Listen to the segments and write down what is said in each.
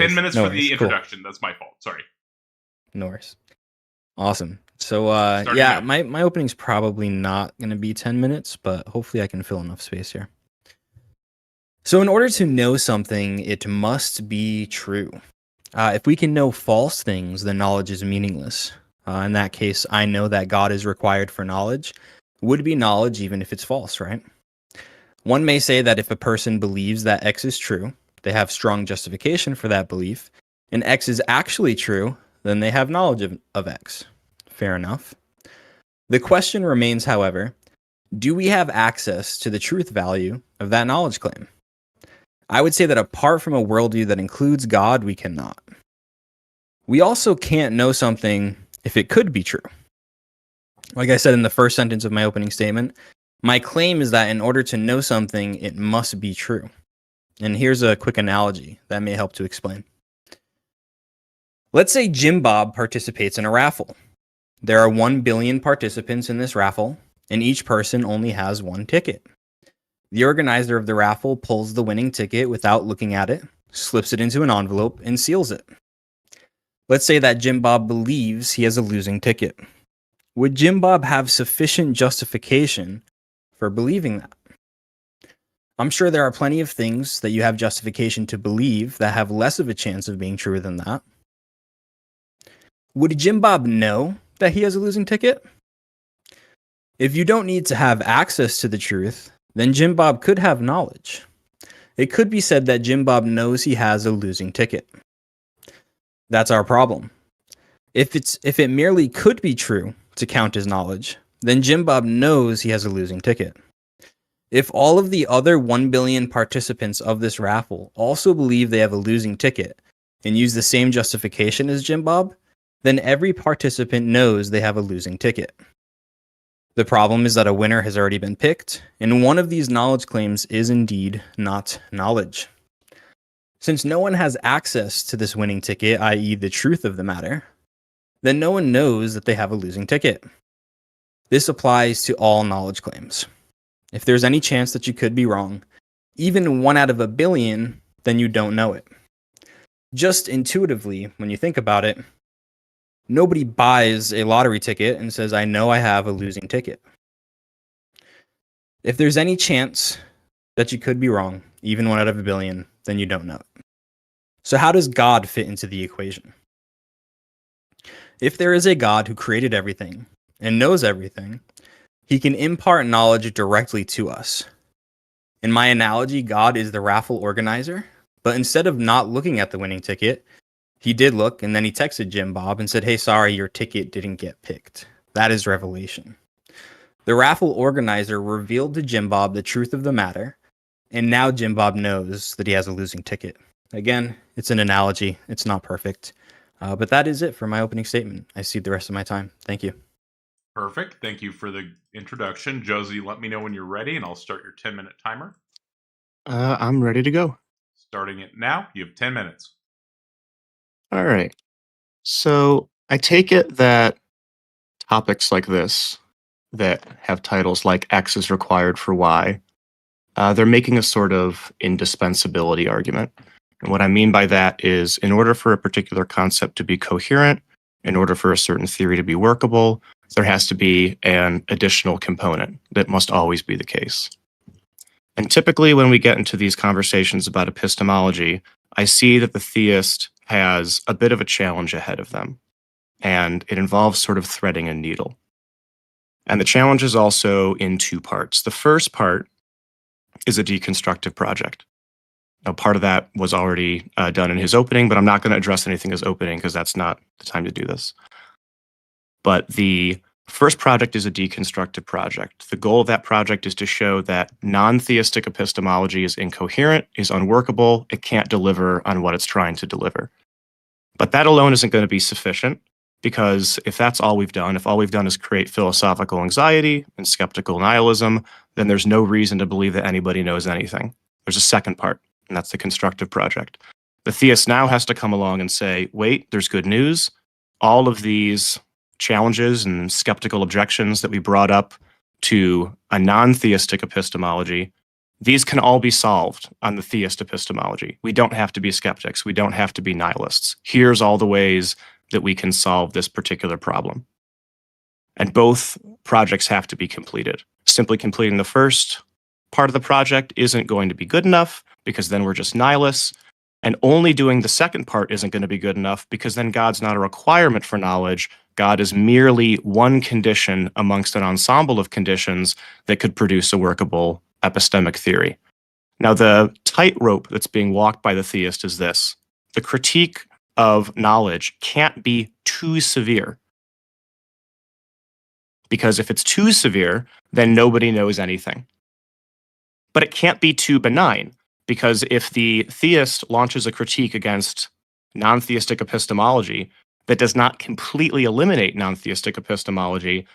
10 minutes No for worries. the Cool. introduction. That's my fault. Sorry. No worries. Awesome. So Starting yeah, now. my opening's probably not going to be 10 minutes, but hopefully I can fill enough space here. So in order to know something, it must be true. If we can know false things, then knowledge is meaningless. In that case, I know that God is required for knowledge would be knowledge even if it's false, right? One may say that if a person believes that X is true, they have strong justification for that belief, and X is actually true, then they have knowledge of X. Fair enough. The question remains, however, do we have access to the truth value of that knowledge claim? I would say that apart from a worldview that includes God, we cannot. We also can't know something if it could be true. Like I said in the first sentence of my opening statement, my claim is that in order to know something, it must be true. And here's a quick analogy that may help to explain. Let's say Jim Bob participates in a raffle. There are 1 billion participants in this raffle, and each person only has one ticket. The organizer of the raffle pulls the winning ticket without looking at it, slips it into an envelope, and seals it. Let's say that Jim Bob believes he has a losing ticket. Would Jim Bob have sufficient justification for believing that? I'm sure there are plenty of things that you have justification to believe that have less of a chance of being true than that. Would Jim Bob know that he has a losing ticket? If you don't need to have access to the truth, then Jim Bob could have knowledge. It could be said that Jim Bob knows he has a losing ticket. That's our problem. If it merely could be true to count as knowledge, then Jim Bob knows he has a losing ticket. If all of the other 1 billion participants of this raffle also believe they have a losing ticket and use the same justification as Jim Bob, then every participant knows they have a losing ticket. The problem is that a winner has already been picked, and one of these knowledge claims is indeed not knowledge. Since no one has access to this winning ticket, i.e. the truth of the matter, then no one knows that they have a losing ticket. This applies to all knowledge claims. If there's any chance that you could be wrong, even 1 out of a billion, then you don't know it. Just intuitively, when you think about it, nobody buys a lottery ticket and says, I know I have a losing ticket. If there's any chance that you could be wrong, even 1 out of a billion, then you don't know it. So how does God fit into the equation? If there is a God who created everything and knows everything, he can impart knowledge directly to us. In my analogy, God is the raffle organizer, but instead of not looking at the winning ticket, he did look, and then he texted Jim Bob and said, hey, sorry, your ticket didn't get picked. That is revelation. The raffle organizer revealed to Jim Bob the truth of the matter, and now Jim Bob knows that he has a losing ticket. Again, it's an analogy. It's not perfect. But that is it for my opening statement. I cede the rest of my time. Thank you. Perfect. Thank you for the introduction. Josie, let me know when you're ready, and I'll start your 10-minute timer. I'm ready to go. Starting it now. You have 10 minutes. All right. So I take it that topics like this that have titles like X is required for Y, they're making a sort of indispensability argument. And what I mean by that is in order for a particular concept to be coherent, in order for a certain theory to be workable, there has to be an additional component that must always be the case. And typically when we get into these conversations about epistemology, I see that the theist has a bit of a challenge ahead of them, and it involves sort of threading a needle. And the challenge is also in 2 parts. The first part is a deconstructive project. Now, part of that was already done in his opening, but I'm not going to address anything as opening because that's not the time to do this. But the first project is a deconstructive project. The goal of that project is to show that non-theistic epistemology is incoherent, is unworkable, it can't deliver on what it's trying to deliver. But that alone isn't going to be sufficient, because if that's all we've done, if all we've done is create philosophical anxiety and skeptical nihilism, then there's no reason to believe that anybody knows anything. There's a second part, and that's the constructive project. The theist now has to come along and say, wait, there's good news. All of these challenges and skeptical objections that we brought up to a non-theistic epistemology, These can all be solved on the theist epistemology. We don't have to be skeptics. We don't have to be nihilists. Here's all the ways that we can solve this particular problem. And both projects have to be completed. Simply completing the first part of the project isn't going to be good enough because then we're just nihilists. And only doing the second part isn't going to be good enough because then God's not a requirement for knowledge. God is merely one condition amongst an ensemble of conditions that could produce a workable epistemic theory. Now, the tightrope that's being walked by the theist is this. The critique of knowledge can't be too severe. Because if it's too severe, then nobody knows anything. But it can't be too benign, because if the theist launches a critique against non-theistic epistemology that does not completely eliminate non-theistic epistemology,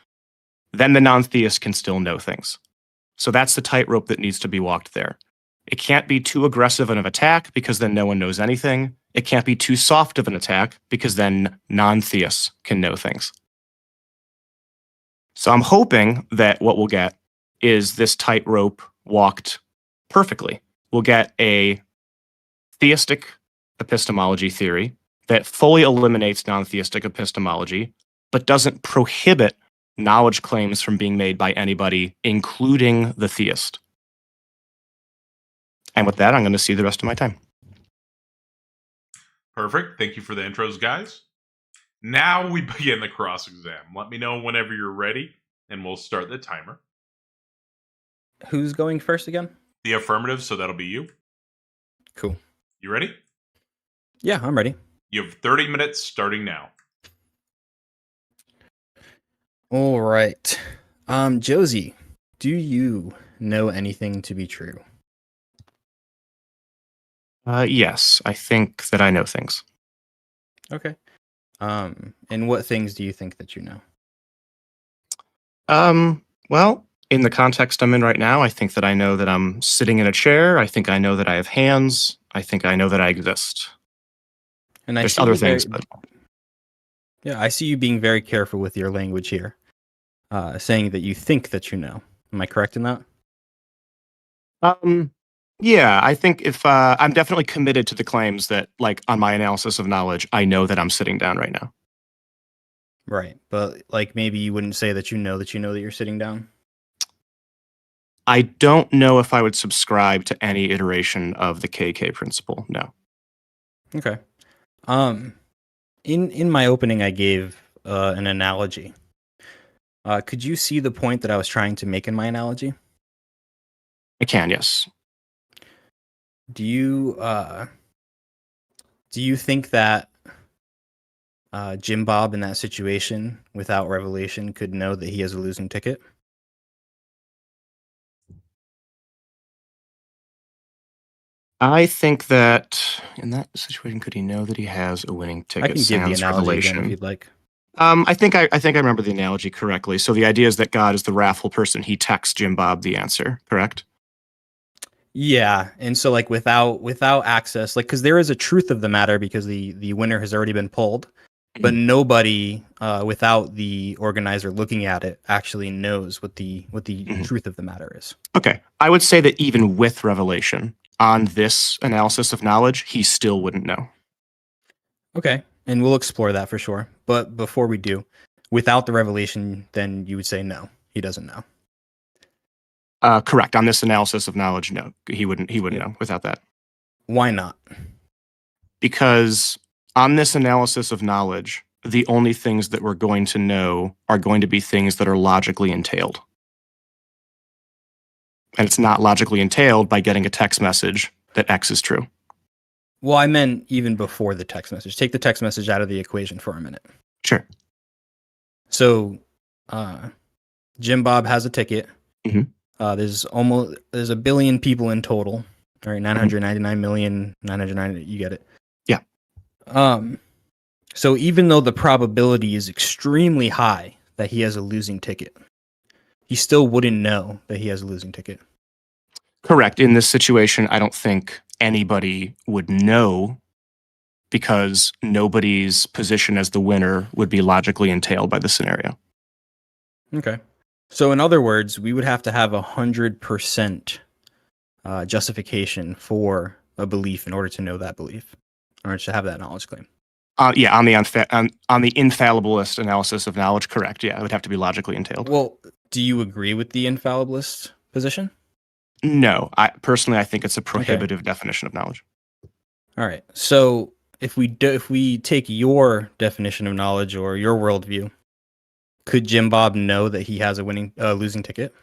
then the non-theist can still know things. So that's the tightrope that needs to be walked there. It can't be too aggressive of an attack because then no one knows anything. It can't be too soft of an attack because then non-theists can know things. So I'm hoping that what we'll get is this tightrope walked perfectly. We'll get a theistic epistemology theory that fully eliminates non-theistic epistemology, but doesn't prohibit knowledge claims from being made by anybody, including the theist. And with that, I'm going to see the rest of my time. Perfect. Thank you for the intros, guys. Now we begin the cross-exam. Let me know whenever you're ready, and we'll start the timer. Who's going first again? The affirmative, so that'll be you. Cool. You ready? Yeah, I'm ready. You have 30 minutes starting now. All right. Josie, do you know anything to be true? Yes, I think that I know things. Okay. And what things do you think that you know? Well, in the context I'm in right now, I think that I know that I'm sitting in a chair. I think I know that I have hands. I think I know that I exist. And there's other things, but yeah, I see you being very careful with your language here, saying that you think that you know. Am I correct in that? Yeah, I think if I'm definitely committed to the claims that, like, on my analysis of knowledge, I know that I'm sitting down right now. Right, but like maybe you wouldn't say that you know that you're sitting down. I don't know if I would subscribe to any iteration of the KK principle. No. Okay. In my opening, I gave an analogy. Could you see the point that I was trying to make in my analogy? I can, yes. Do you think that Jim Bob in that situation without revelation could know that he has a losing ticket? I think that in that situation, could he know that he has a winning ticket? I can give the analogy again if you'd like. I think I remember the analogy correctly. So the idea is that God is the Raffle person. He texts Jim Bob the answer, correct? Yeah, and so like without access, like because there is a truth of the matter because the winner has already been pulled, but nobody without the organizer looking at it actually knows what the truth of the matter is. Okay, I would say that even with revelation on this analysis of knowledge, he still wouldn't know. Okay, and we'll explore that for sure. But before we do, without the revelation, then you would say no, he doesn't know. Correct. On this analysis of knowledge, no, he wouldn't know without that. Why not? Because on this analysis of knowledge, the only things that we're going to know are going to be things that are logically entailed. And it's not logically entailed by getting a text message that X is true. Well, I meant even before the text message. Take the text message out of the equation for a minute. Sure. So, Jim Bob has a ticket. Mm-hmm. There's a billion people in total. All right, 999,990. You get it. Yeah. So even though the probability is extremely high that he has a losing ticket, he still wouldn't know that he has a losing ticket. Correct. In this situation, I don't think anybody would know because nobody's position as the winner would be logically entailed by the scenario. Okay. So in other words, we would have to have 100% justification for a belief in order to know that belief, in order to have that knowledge claim. Yeah, on the infallibilist analysis of knowledge, correct. Yeah, it would have to be logically entailed. Well, do you agree with the infallibilist position? No, I think it's a prohibitive definition of knowledge. All right. So if we take your definition of knowledge or your worldview, could Jim Bob know that he has a losing ticket?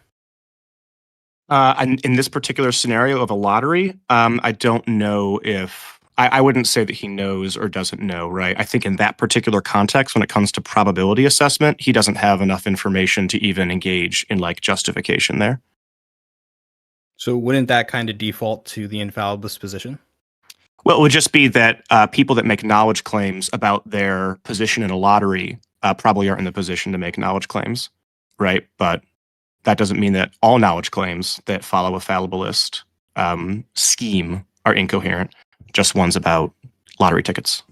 In this particular scenario of a lottery, I don't know if I wouldn't say that he knows or doesn't know, right? I think in that particular context, when it comes to probability assessment, he doesn't have enough information to even engage in like justification there. So wouldn't that kind of default to the infallibilist position? Well, it would just be that people that make knowledge claims about their position in a lottery probably aren't in the position to make knowledge claims, right? But that doesn't mean that all knowledge claims that follow a fallibilist scheme are incoherent, just ones about lottery tickets.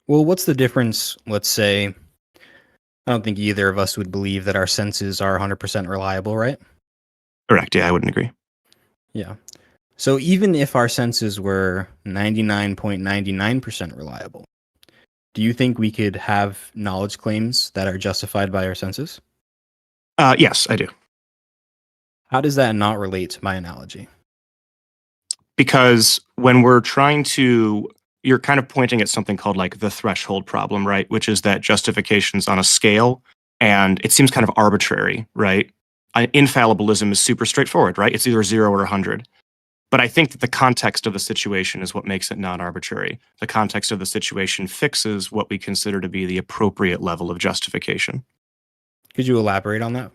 Well, what's the difference? Let's say, I don't think either of us would believe that our senses are 100% reliable, right? Correct. Yeah, I wouldn't agree. Yeah. So even if our senses were 99.99% reliable, do you think we could have knowledge claims that are justified by our senses? Yes, I do. How does that not relate to my analogy? Because when we're trying to, you're kind of pointing at something called like the threshold problem, right? Which is that justification's on a scale and it seems kind of arbitrary, right? Infallibilism is super straightforward, right? It's either 0 or 100. But I think that the context of the situation is what makes it non-arbitrary. The context of the situation fixes what we consider to be the appropriate level of justification. Could you elaborate on that?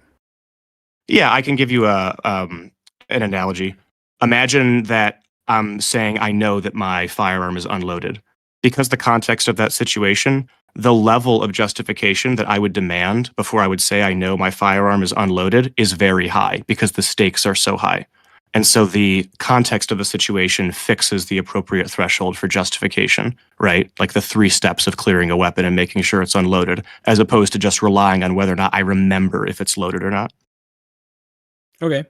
Yeah, I can give you an analogy. Imagine that I'm saying I know that my firearm is unloaded. Because the context of that situation, the level of justification that I would demand before I would say I know my firearm is unloaded is very high because the stakes are so high. And so the context of the situation fixes the appropriate threshold for justification, right? Like the 3 steps of clearing a weapon and making sure it's unloaded, as opposed to just relying on whether or not I remember if it's loaded or not. Okay.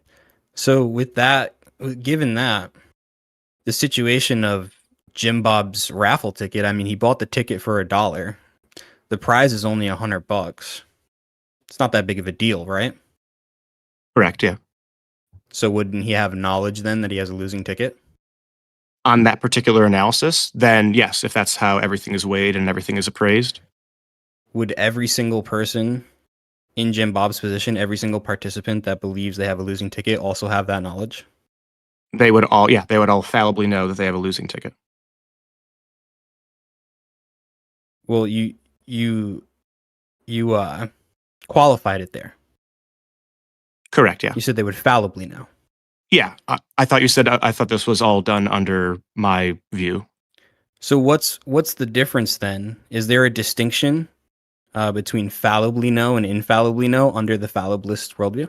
So with that, given that, the situation of Jim Bob's raffle ticket, I mean, he bought the ticket for $1. The prize is only $100. It's not that big of a deal, right? Correct, yeah. So wouldn't he have knowledge then that he has a losing ticket? On that particular analysis, then yes, if that's how everything is weighed and everything is appraised. Would every single person in Jim Bob's position, every single participant that believes they have a losing ticket also have that knowledge? They would all fallibly know that they have a losing ticket. Well, you qualified it there. Correct, yeah. You said they would fallibly know. Yeah, I thought you said, I thought this was all done under my view. So what's the difference then? Is there a distinction between fallibly know and infallibly know under the fallibilist worldview?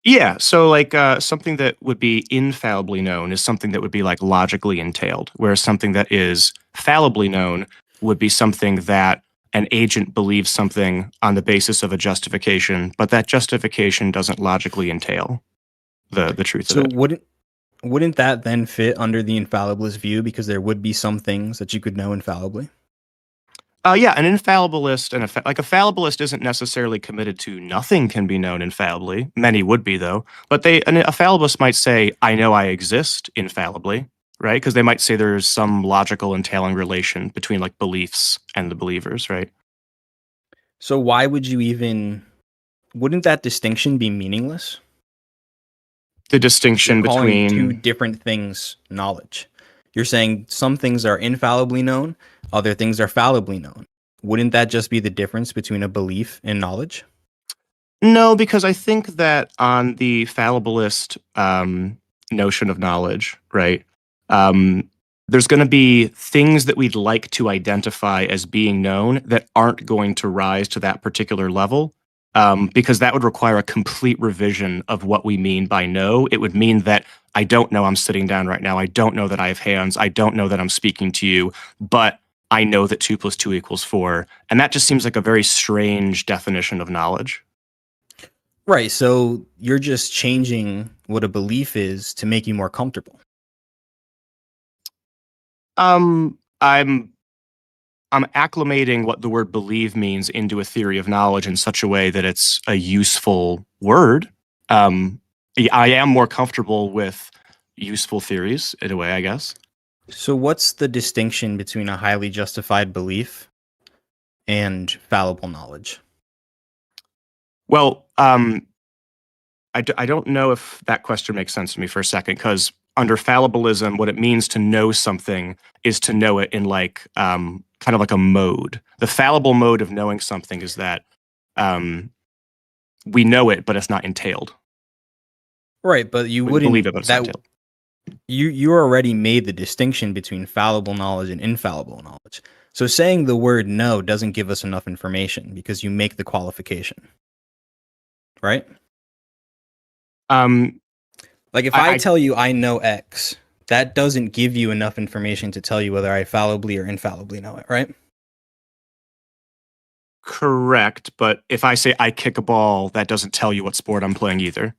Yeah, so like something that would be infallibly known is something that would be like logically entailed, whereas something that is fallibly known would be something that an agent believes something on the basis of a justification, but that justification doesn't logically entail the truth of it. So wouldn't that then fit under the infallibilist view because there would be some things that you could know infallibly? Yeah, an infallibilist and a fallibilist isn't necessarily committed to nothing can be known infallibly. Many would be though, but a fallibilist might say, "I know I exist infallibly," right? Because they might say there's some logical entailing relation between like beliefs and the believers, right? So why would you even? Wouldn't that distinction be meaningless? The distinction You're calling between two different things knowledge. You're saying some things are infallibly known, other things are fallibly known. Wouldn't that just be the difference between a belief and knowledge? No, because I think that on the fallibilist notion of knowledge, right, there's going to be things that we'd like to identify as being known that aren't going to rise to that particular level, because that would require a complete revision of what we mean by know. It would mean that I don't know I'm sitting down right now. I don't know that I have hands. I don't know that I'm speaking to you, but I know that 2 + 2 = 4. And that just seems like a very strange definition of knowledge. Right. So you're just changing what a belief is to make you more comfortable. I'm acclimating what the word believe means into a theory of knowledge in such a way that it's a useful word. I am more comfortable with useful theories in a way, I guess. So what's the distinction between a highly justified belief and fallible knowledge? Well, I don't know if that question makes sense to me for a second, because under fallibilism, what it means to know something is to know it in like kind of like a mode. The fallible mode of knowing something is that we know it, but it's not entailed. Right, but you We wouldn't believe it, but it's not entailed. you already made the distinction between fallible knowledge and infallible knowledge. So saying the word no doesn't give us enough information because you make the qualification. Right? Like if I tell you I know X, that doesn't give you enough information to tell you whether I fallibly or infallibly know it, right? Correct, but if I say I kick a ball, that doesn't tell you what sport I'm playing either.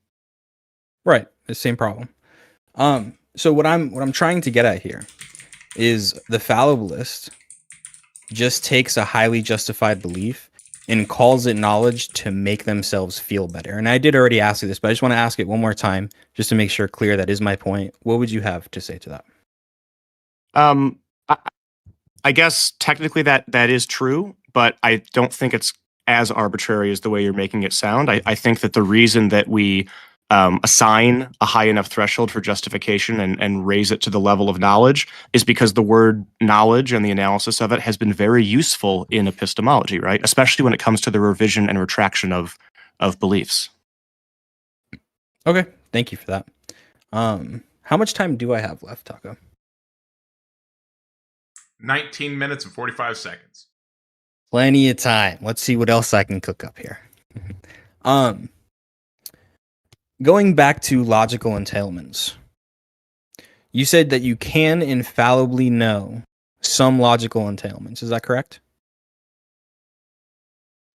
Right, the same problem. So what I'm trying to get at here is the fallibilist just takes a highly justified belief and calls it knowledge to make themselves feel better. And I did already ask you this, but I just want to ask it one more time just to make sure clear that is my point. What would you have to say to that? I guess technically that is true, but I don't think it's as arbitrary as the way you're making it sound. I think that the reason that we assign a high enough threshold for justification and raise it to the level of knowledge is because the word knowledge and the analysis of it has been very useful in epistemology, right? Especially when it comes to the revision and retraction of beliefs. Okay, thank you for that. How much time do I have left, Taco? 19 minutes and 45 seconds. Plenty of time. Let's see what else I can cook up here. Going back to logical entailments, you said that you can infallibly know some logical entailments. Is that correct?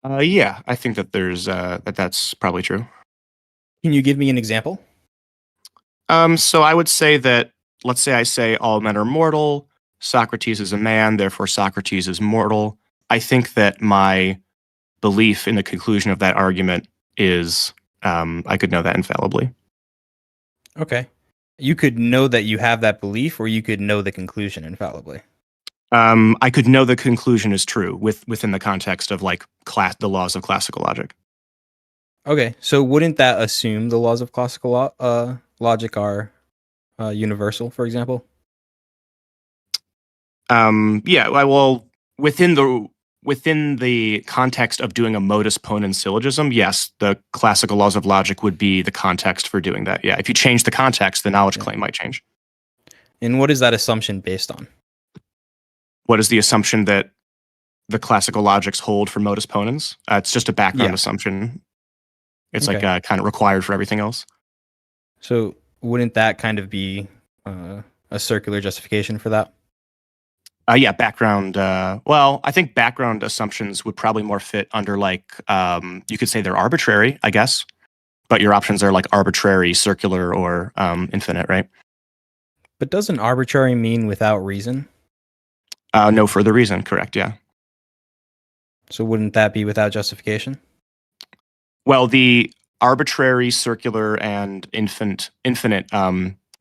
Yeah, I think that there's that's probably true. Can you give me an example? So I would say that, let's say I say all men are mortal, Socrates is a man, therefore Socrates is mortal. I think that my belief in the conclusion of that argument is I could know that infallibly. Okay. You could know that you have that belief, or you could know the conclusion infallibly. I could know the conclusion is true within the context of like the laws of classical logic. Okay, so wouldn't that assume the laws of classical logic are universal, for example? Yeah, well, within the context of doing a modus ponens syllogism, yes, the classical laws of logic would be the context for doing that. Yeah, if you change the context, the knowledge claim might change. And what is that assumption based on? What is the assumption that the classical logics hold for modus ponens? It's just a background assumption. It's like kind of required for everything else. So wouldn't that kind of be a circular justification for that? Yeah, background. Well, I think background assumptions would probably more fit under like you could say they're arbitrary, I guess, but your options are like arbitrary, circular, or infinite, right? But doesn't arbitrary mean without reason? No further reason, correct? Yeah. So wouldn't that be without justification? Well, the arbitrary, circular, and infinite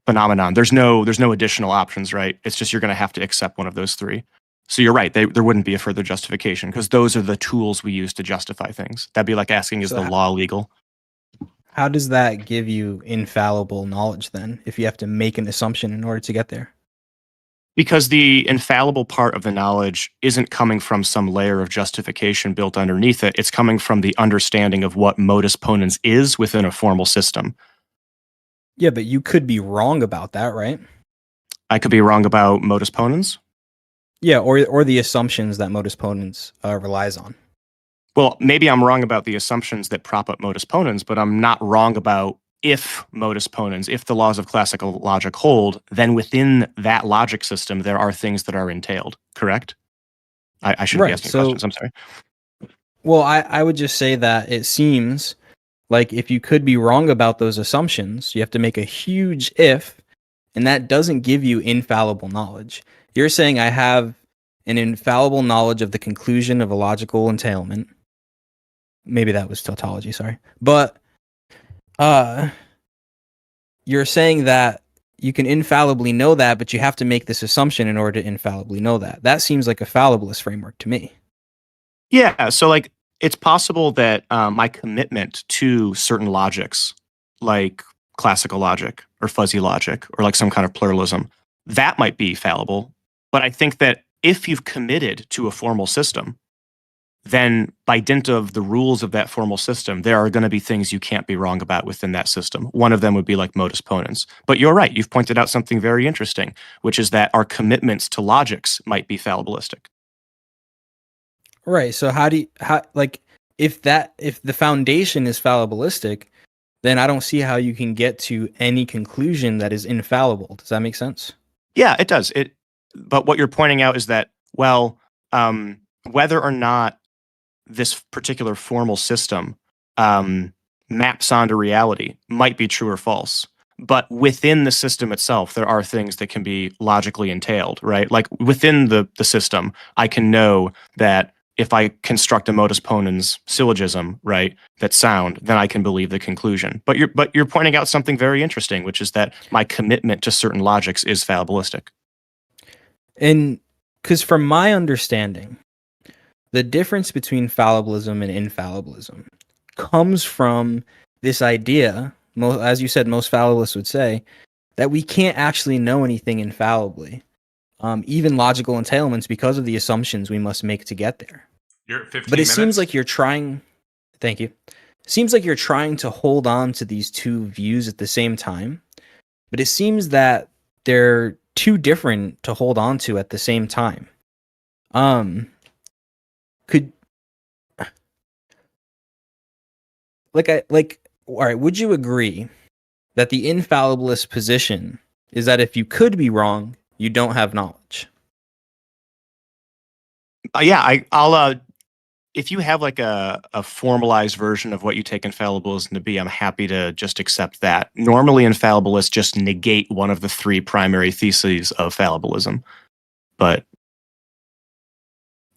phenomenon. There's no additional options, right? It's just you're going to have to accept one of those three. So you're right. There wouldn't be a further justification because those are the tools we use to justify things. That'd be like asking, is the law legal? How does that give you infallible knowledge then, if you have to make an assumption in order to get there? Because the infallible part of the knowledge isn't coming from some layer of justification built underneath it. It's coming from the understanding of what modus ponens is within a formal system. Yeah, but you could be wrong about that, right? I could be wrong about modus ponens. Yeah, or the assumptions that modus ponens relies on. Well, maybe I'm wrong about the assumptions that prop up modus ponens, but I'm not wrong about if modus ponens, if the laws of classical logic hold, then within that logic system, there are things that are entailed, correct? I shouldn't be asking questions, I'm sorry. Well, I would just say that it seems Like, if you could be wrong about those assumptions, you have to make a huge if, and that doesn't give you infallible knowledge. You're saying I have an infallible knowledge of the conclusion of a logical entailment. Maybe that was tautology, sorry. But you're saying that you can infallibly know that, but you have to make this assumption in order to infallibly know that. That seems like a fallibilist framework to me. Yeah, so like it's possible that my commitment to certain logics, like classical logic or fuzzy logic or like some kind of pluralism, that might be fallible. But I think that if you've committed to a formal system, then by dint of the rules of that formal system, there are going to be things you can't be wrong about within that system. One of them would be like modus ponens. But you're right. You've pointed out something very interesting, which is that our commitments to logics might be fallibilistic. Right. So if the foundation is fallibilistic, then I don't see how you can get to any conclusion that is infallible. Does that make sense? Yeah, it does. But what you're pointing out is that, well, whether or not this particular formal system maps onto reality might be true or false. But within the system itself, there are things that can be logically entailed, right? Like within the system, I can know that if I construct a modus ponens syllogism, right, that's sound, then I can believe the conclusion. But you're pointing out something very interesting, which is that my commitment to certain logics is fallibilistic. And because from my understanding, the difference between fallibilism and infallibilism comes from this idea, as you said, most fallibilists would say, that we can't actually know anything infallibly, even logical entailments, because of the assumptions we must make to get there. You're at 15 But it minutes. seems like you're trying. Thank you. Seems like you're trying to hold on to these two views at the same time, but it seems that they're too different to hold on to at the same time. All right, would you agree that the infallibilist position is that if you could be wrong, you don't have knowledge? Yeah, I'll if you have like a formalized version of what you take infallibilism to be, I'm happy to just accept that. Normally, infallibilists just negate one of the three primary theses of fallibilism. But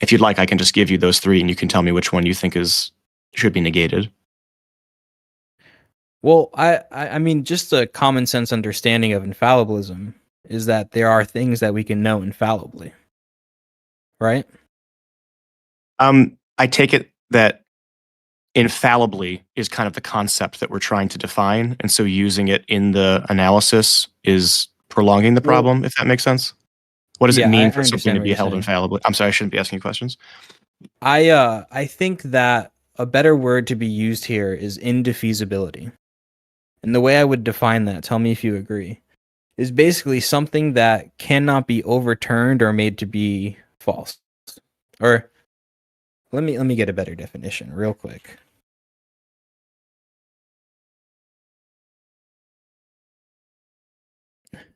if you'd like, I can just give you those three and you can tell me which one you think should be negated. Well, I mean, just a common sense understanding of infallibilism is that there are things that we can know infallibly, right? I take it that infallibly is kind of the concept that we're trying to define, and so using it in the analysis is prolonging the problem, if that makes sense. What does it mean for something to be held infallibly? I'm sorry, I shouldn't be asking questions. I think that a better word to be used here is indefeasibility. And the way I would define that, tell me if you agree, is basically something that cannot be overturned or made to be false. Or let me get a better definition real quick.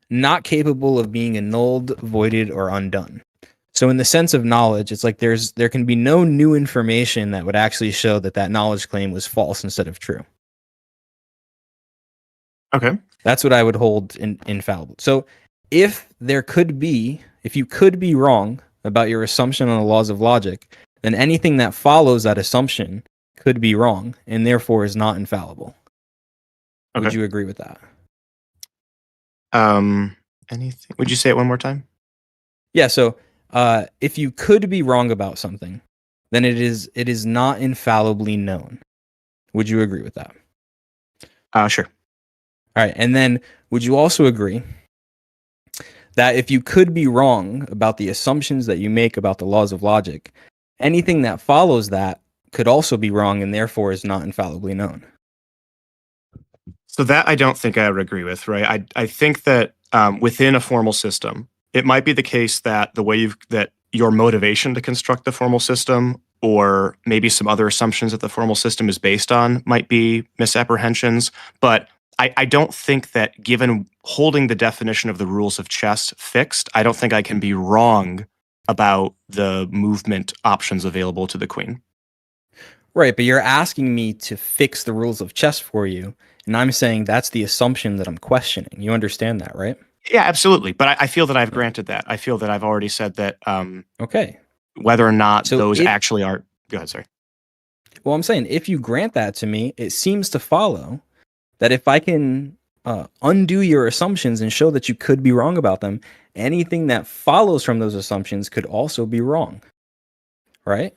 Not capable of being annulled, voided, or undone. So in the sense of knowledge, it's like there can be no new information that would actually show that knowledge claim was false instead of true. Okay. That's what I would hold infallible. So if you could be wrong about your assumption on the laws of logic, then anything that follows that assumption could be wrong and therefore is not infallible. Okay. Would you agree with that? Anything? Would you say it one more time? Yeah. So if you could be wrong about something, then it is not infallibly known. Would you agree with that? Sure. All right. And then would you also agree that if you could be wrong about the assumptions that you make about the laws of logic, anything that follows that could also be wrong and therefore is not infallibly known? So that I don't think I would agree with, right? I think that within a formal system, it might be the case that that your motivation to construct the formal system, or maybe some other assumptions that the formal system is based on, might be misapprehensions. But I don't think that, given holding the definition of the rules of chess fixed, I don't think I can be wrong about the movement options available to the queen. Right, but you're asking me to fix the rules of chess for you, and I'm saying that's the assumption that I'm questioning. You understand that, right? Yeah, absolutely. But I feel that I've granted that. I feel that I've already said that Okay. whether or not So those if actually are. Go ahead, sorry. Well, I'm saying if you grant that to me, it seems to follow that if I can undo your assumptions and show that you could be wrong about them, anything that follows from those assumptions could also be wrong, right?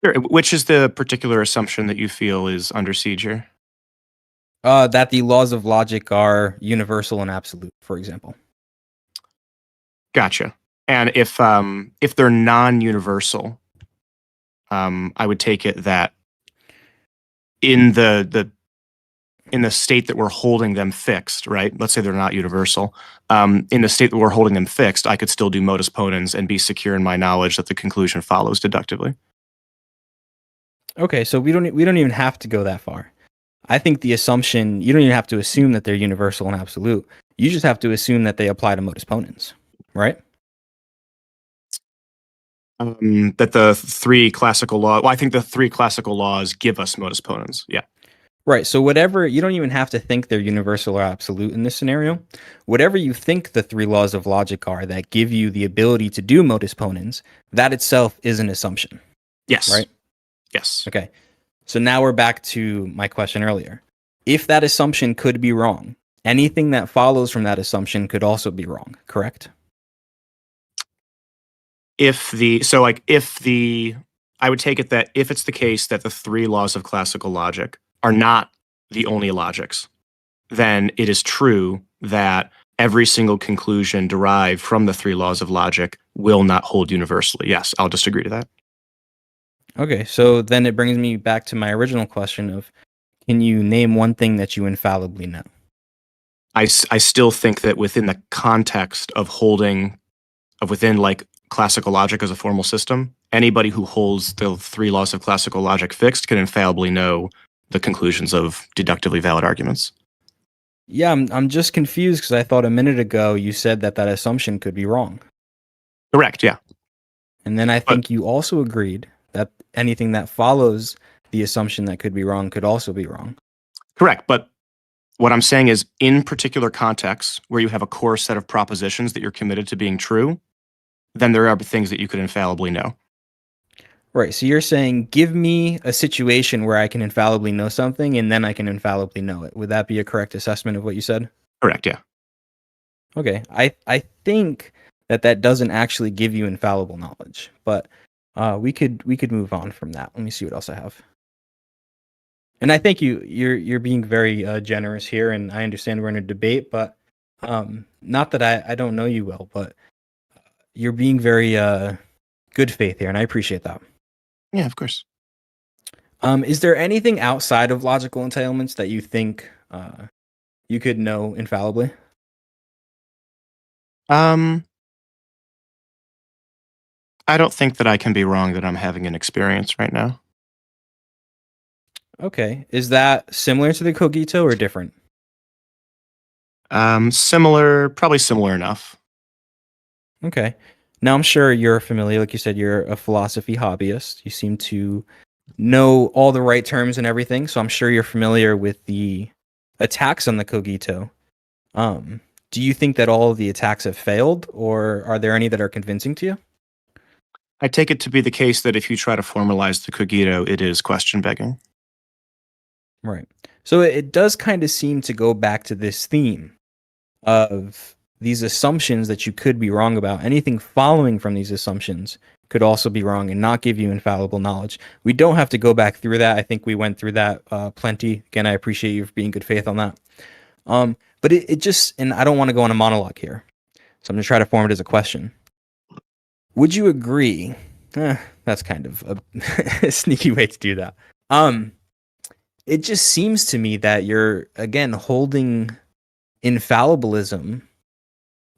Sure. Which is the particular assumption that you feel is under siege here? That the laws of logic are universal and absolute, for example. Gotcha. And if they're non-universal, I would take it that in the state that we're holding them fixed, right? Let's say they're not universal. In the state that we're holding them fixed, I could still do modus ponens and be secure in my knowledge that the conclusion follows deductively. Okay, so we don't even have to go that far. I think the assumption, you don't even have to assume that they're universal and absolute. You just have to assume that they apply to modus ponens, right? That the three classical laws, well, I think the three classical laws give us modus ponens. Yeah. Right. So whatever, you don't even have to think they're universal or absolute in this scenario. Whatever you think the three laws of logic are that give you the ability to do modus ponens, that itself is an assumption. Yes. Right? Yes. Okay. So now we're back to my question earlier. If that assumption could be wrong, anything that follows from that assumption could also be wrong, correct? I would take it that if it's the case that the three laws of classical logic are not the only logics, then it is true that every single conclusion derived from the three laws of logic will not hold universally. Yes, I'll just agree to that. Okay, so then it brings me back to my original question of, can you name one thing that you infallibly know? I still think that within the context of within like classical logic as a formal system, anybody who holds the three laws of classical logic fixed can infallibly know the conclusions of deductively valid arguments. Yeah, I'm just confused because I thought a minute ago you said that assumption could be wrong. Correct, yeah. And then I think you also agreed that anything that follows the assumption that could be wrong could also be wrong. Correct, but what I'm saying is in particular contexts where you have a core set of propositions that you're committed to being true, then there are things that you could infallibly know. Right, so you're saying give me a situation where I can infallibly know something and then I can infallibly know it. Would that be a correct assessment of what you said? Correct, yeah. Okay, I think that doesn't actually give you infallible knowledge, but we could move on from that. Let me see what else I have. And I think you're being very generous here, and I understand we're in a debate, but not that I don't know you well, but you're being very good faith here, and I appreciate that. Yeah, of course. Is there anything outside of logical entailments that you think you could know infallibly? I don't think that I can be wrong that I'm having an experience right now. Okay. Is that similar to the Cogito or different? Similar, probably similar enough. Okay. Now I'm sure you're familiar, like you said, you're a philosophy hobbyist. You seem to know all the right terms and everything, so I'm sure you're familiar with the attacks on the Cogito. Do you think that all of the attacks have failed, or are there any that are convincing to you? I take it to be the case that if you try to formalize the Cogito, it is question begging. Right. So it does kind of seem to go back to this theme of these assumptions that you could be wrong about. Anything following from these assumptions could also be wrong and not give you infallible knowledge. We don't have to go back through that. I think we went through that plenty. Again, I appreciate you for being good faith on that. But it just, and I don't want to go on a monologue here, so I'm going to try to form it as a question. Would you agree? That's kind of a sneaky way to do that. It just seems to me that you're, again, holding infallibilism,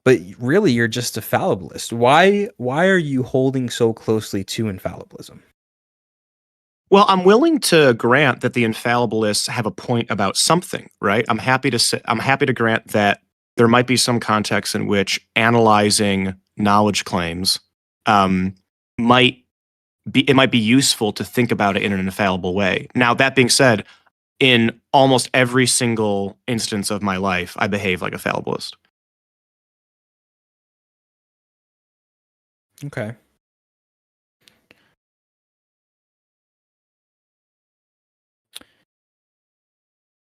but really you're just a fallibilist. Why are you holding so closely to infallibilism? Well, I'm willing to grant that the infallibilists have a point about something, right? I'm happy to grant that there might be some contexts in which analyzing knowledge claims might it might be useful to think about it in an infallible way. Now, that being said, in almost every single instance of my life, I behave like a fallibilist. Okay.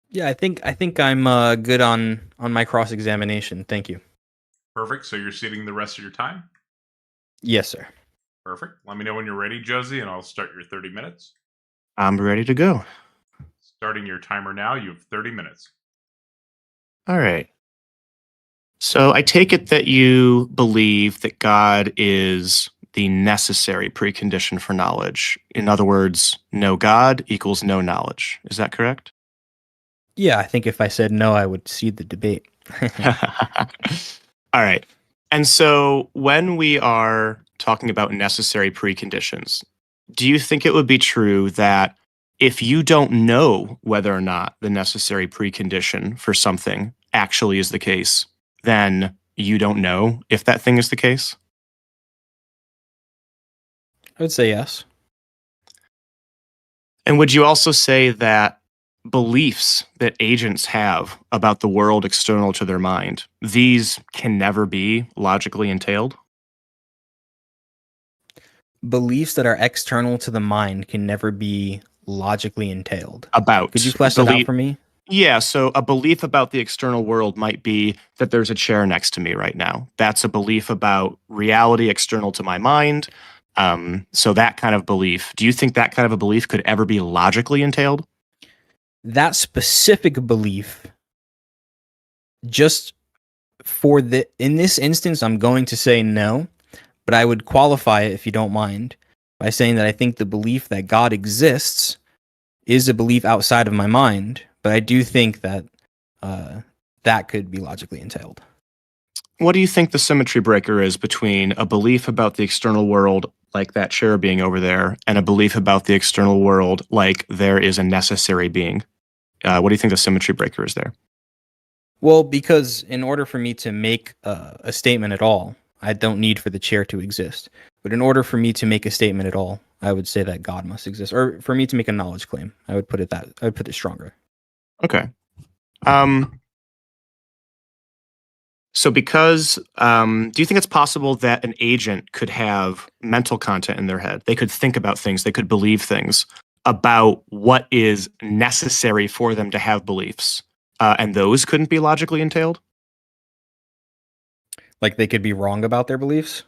Yeah, I think I'm good on my cross-examination. Thank you. Perfect. So you're ceding the rest of your time? Yes, sir. Perfect. Let me know when you're ready, Josie, and I'll start your 30 minutes. I'm ready to go. Starting your timer now. You have 30 minutes. All right. So I take it that you believe that God is the necessary precondition for knowledge. In other words, no God equals no knowledge. Is that correct? Yeah, I think if I said no, I would cede the debate. All right. And so when we are talking about necessary preconditions, do you think it would be true that if you don't know whether or not the necessary precondition for something actually is the case, then you don't know if that thing is the case? I would say yes. And would you also say that beliefs that agents have about the world external to their mind, these can never be logically entailed? Beliefs that are external to the mind can never be logically entailed. About Could you flesh that out belief. for me? Yeah, so a belief about the external world might be that there's a chair next to me right now. That's a belief about reality external to my mind. So that kind of belief, do you think that kind of a belief could ever be logically entailed? That specific belief, just in this instance, I'm going to say no, but I would qualify it, if you don't mind, by saying that I think the belief that God exists is a belief outside of my mind, but I do think that that could be logically entailed. What do you think the symmetry breaker is between a belief about the external world, like that chair being over there, and a belief about the external world, like there is a necessary being? What do you think the symmetry breaker is there? Well, because in order for me to make a statement at all, I don't need for the chair to exist. But in order for me to make a statement at all, I would say that God must exist. Or for me to make a knowledge claim, I would put it stronger. Okay. So because, do you think it's possible that an agent could have mental content in their head? They could think about things, they could believe things about what is necessary for them to have beliefs, and those couldn't be logically entailed? Like they could be wrong about their beliefs.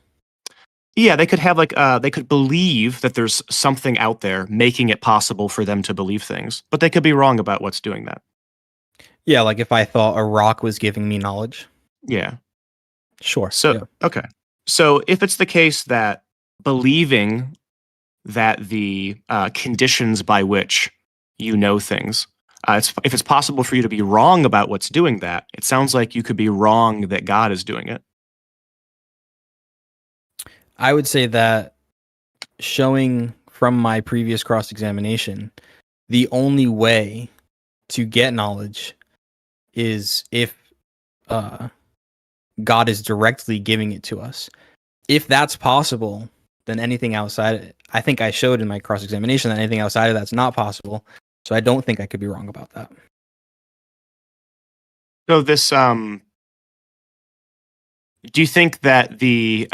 Yeah, they could have they could believe that there's something out there making it possible for them to believe things, but they could be wrong about what's doing that. Yeah, like if I thought a rock was giving me knowledge. Yeah. Sure. So, Yeah. okay. So if it's the case that believing that the conditions by which you know things, if it's possible for you to be wrong about what's doing that, it sounds like you could be wrong that God is doing it. I would say that showing from my previous cross-examination, the only way to get knowledge is if God is directly giving it to us. If that's possible, then anything outside, I think I showed in my cross-examination that anything outside of that's not possible. So I don't think I could be wrong about that. So this, do you think that the,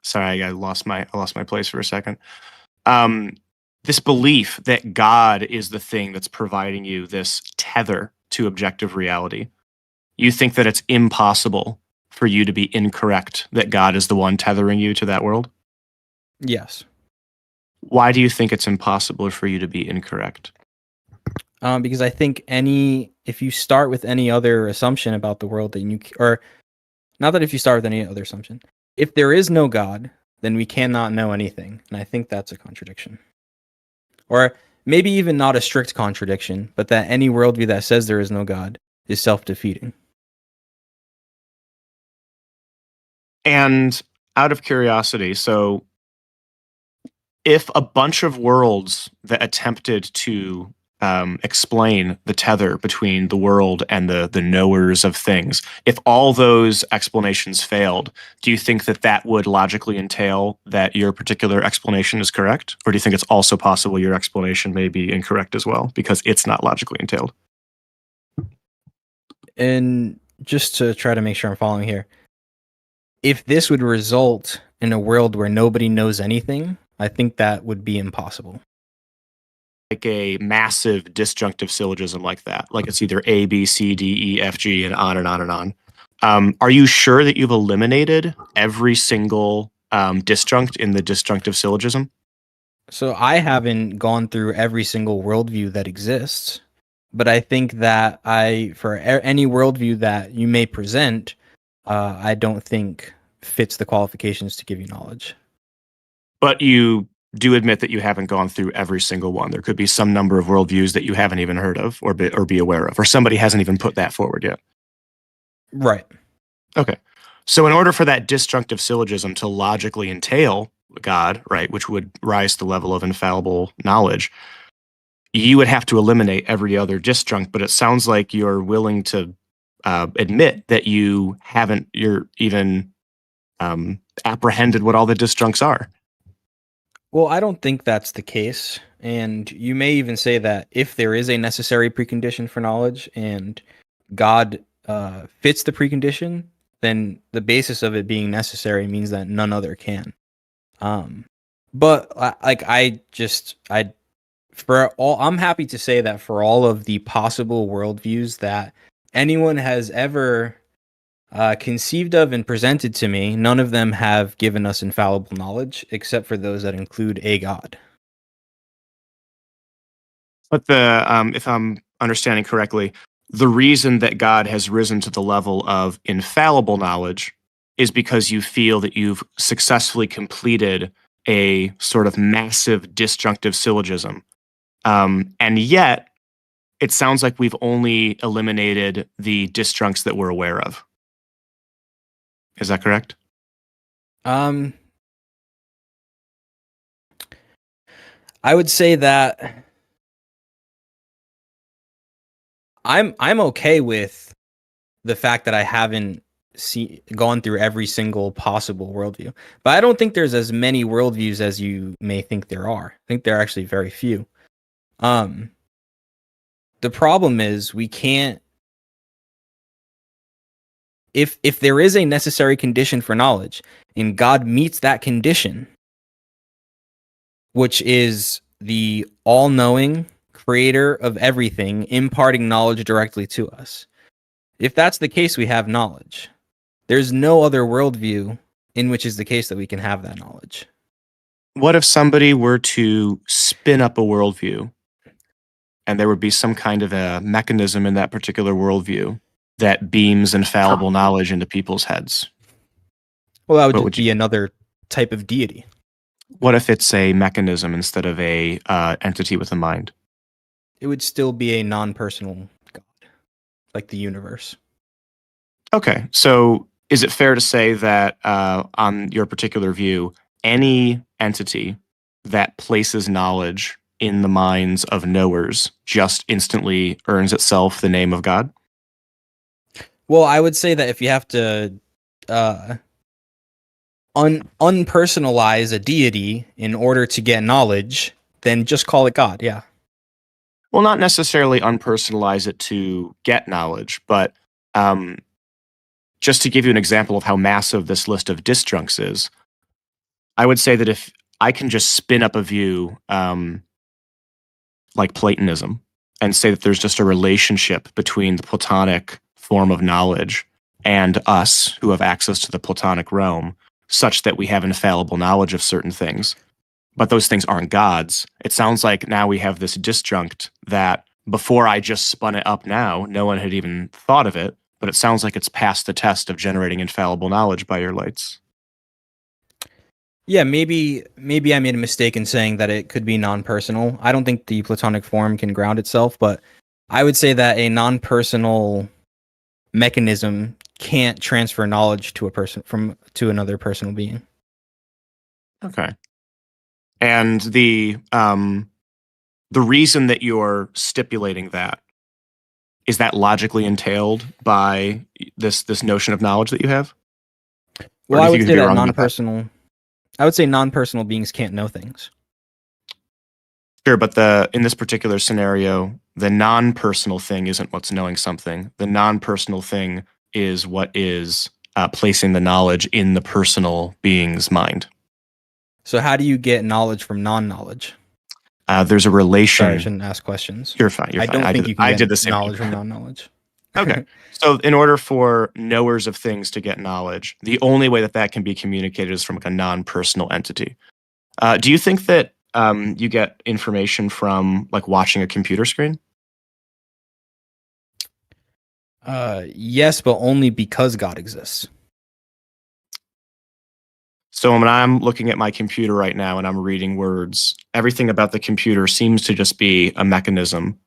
sorry, I lost my place for a second. This belief that God is the thing that's providing you this tether to objective reality, you think that it's impossible for you to be incorrect that God is the one tethering you to that world? Yes. Why do you think it's impossible for you to be incorrect? Because I think if you start with any other assumption about the world, or not that if you start with any other assumption, if there is no God, then we cannot know anything. And I think that's a contradiction. Or maybe even not a strict contradiction, but that any worldview that says there is no God is self-defeating. And out of curiosity, so if a bunch of worlds that attempted to explain the tether between the world and the knowers of things. If all those explanations failed, do you think that that would logically entail that your particular explanation is correct? Or do you think it's also possible your explanation may be incorrect as well because it's not logically entailed? And just to try to make sure I'm following here, if this would result in a world where nobody knows anything, I think that would be impossible. Like a massive disjunctive syllogism like that, like it's either A, B, C, D, E, F, G, and on and on and on. Are you sure that you've eliminated every single disjunct in the disjunctive syllogism? So I haven't gone through every single worldview that exists, but I think that for any worldview that you may present, I don't think fits the qualifications to give you knowledge. But you do admit that you haven't gone through every single one. There could be some number of worldviews that you haven't even heard of or be aware of, or somebody hasn't even put that forward yet. Right. Okay. So in order for that disjunctive syllogism to logically entail God, right, which would rise to the level of infallible knowledge, you would have to eliminate every other disjunct, but it sounds like you're willing to admit that you're even apprehended what all the disjuncts are. Well, I don't think that's the case. And you may even say that if there is a necessary precondition for knowledge and God fits the precondition, then the basis of it being necessary means that none other can. But I'm happy to say that for all of the possible worldviews that anyone has ever conceived of and presented to me, none of them have given us infallible knowledge, except for those that include a God. But if I'm understanding correctly, the reason that God has risen to the level of infallible knowledge is because you feel that you've successfully completed a sort of massive disjunctive syllogism. And yet, it sounds like we've only eliminated the disjuncts that we're aware of. Is that correct? I would say that I'm okay with the fact that I haven't gone through every single possible worldview, but I don't think there's as many worldviews as you may think there are. I think there are actually very few. The problem is we can't. If there is a necessary condition for knowledge, and God meets that condition, which is the all-knowing creator of everything, imparting knowledge directly to us. If that's the case, we have knowledge. There's no other worldview in which is the case that we can have that knowledge. What if somebody were to spin up a worldview and there would be some kind of a mechanism in that particular worldview that beams infallible knowledge into people's heads? Well, that would be another type of deity. What if it's a mechanism instead of a entity with a mind? It would still be a non-personal God, like the universe. Okay, so is it fair to say that on your particular view, any entity that places knowledge in the minds of knowers just instantly earns itself the name of God? Well, I would say that if you have to unpersonalize a deity in order to get knowledge, then just call it God, yeah. Well, not necessarily unpersonalize it to get knowledge, but just to give you an example of how massive this list of disjuncts is, I would say that if I can just spin up a view like Platonism and say that there's just a relationship between the Platonic form of knowledge and us who have access to the Platonic realm, such that we have infallible knowledge of certain things, but those things aren't gods, it sounds like now we have this disjunct that before I just spun it up now, no one had even thought of it, but it sounds like it's passed the test of generating infallible knowledge by your lights. Yeah, maybe I made a mistake in saying that it could be non-personal. I don't think the Platonic form can ground itself, but I would say that a non-personal mechanism can't transfer knowledge to a person to another personal being. Okay. And the the reason that you're stipulating that, is that logically entailed by this notion of knowledge that you have? Well, do I you would think say you'd be that wrong about that? non-personal. I would say non-personal beings can't know things. Sure, but in this particular scenario, the non-personal thing isn't what's knowing something. The non-personal thing is what is placing the knowledge in the personal being's mind. So how do you get knowledge from non-knowledge? There's a relation. Sorry, I shouldn't ask questions. You're fine. You're I fine. don't think you can I get did the same. knowledge from non-knowledge. Okay. So in order for knowers of things to get knowledge, the only way that can be communicated is from like a non-personal entity. Do you think that you get information from like watching a computer screen? Yes, but only because God exists. So when I'm looking at my computer right now and I'm reading words, everything about the computer seems to just be a mechanism,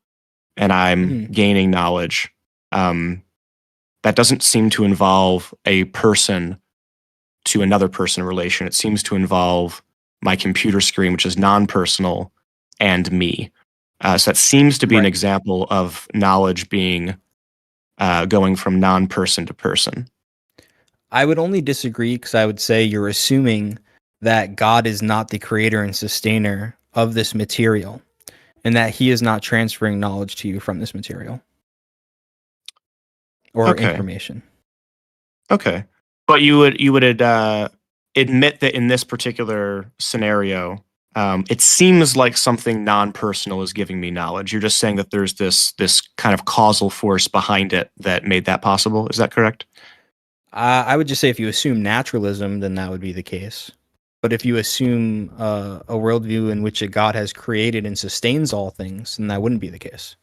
and I'm gaining knowledge. That doesn't seem to involve a person to another person relation. It seems to involve my computer screen, which is non-personal, and me. So that seems to be an example of knowledge being going from non-person to person. I would only disagree because I would say you're assuming that God is not the creator and sustainer of this material, and that he is not transferring knowledge to you from this material or information. Okay. But you would admit that in this particular scenario, it seems like something non-personal is giving me knowledge. You're just saying that there's this kind of causal force behind it that made that possible. Is that correct? I would just say if you assume naturalism, then that would be the case. But if you assume a worldview in which a God has created and sustains all things, then that wouldn't be the case.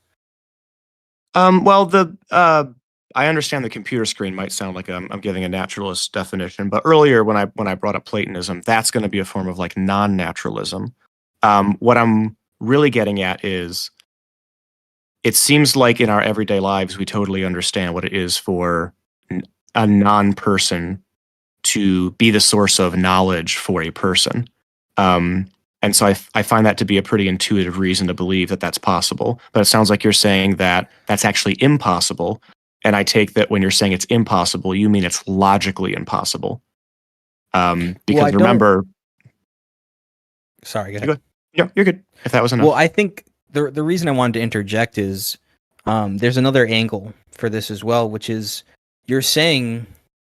Well, I understand the computer screen might sound like I'm giving a naturalist definition, but earlier when I brought up Platonism, that's going to be a form of like non-naturalism. What I'm really getting at is, it seems like in our everyday lives we totally understand what it is for a non-person to be the source of knowledge for a person. And so I find that to be a pretty intuitive reason to believe that that's possible. But it sounds like you're saying that that's actually impossible. And I take that when you're saying it's impossible, you mean it's logically impossible. Because remember... Sorry, go ahead. Go ahead. Yeah, you're good. If that was enough. Well, I think the reason I wanted to interject is there's another angle for this as well, which is you're saying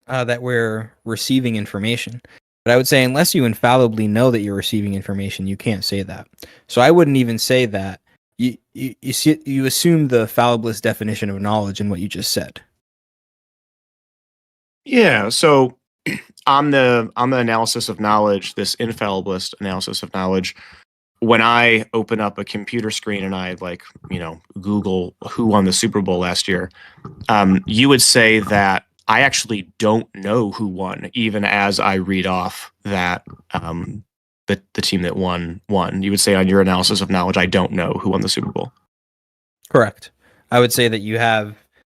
that we're receiving information. But I would say unless you infallibly know that you're receiving information, you can't say that. So I wouldn't even say that. You assume the fallibilist definition of knowledge in what you just said. Yeah. So on the analysis of knowledge, this infallibilist analysis of knowledge, when I open up a computer screen and I Google who won the Super Bowl last year, you would say that I actually don't know who won, even as I read off that the team that won. You would say on your analysis of knowledge, I don't know who won the Super Bowl. Correct. I would say that you have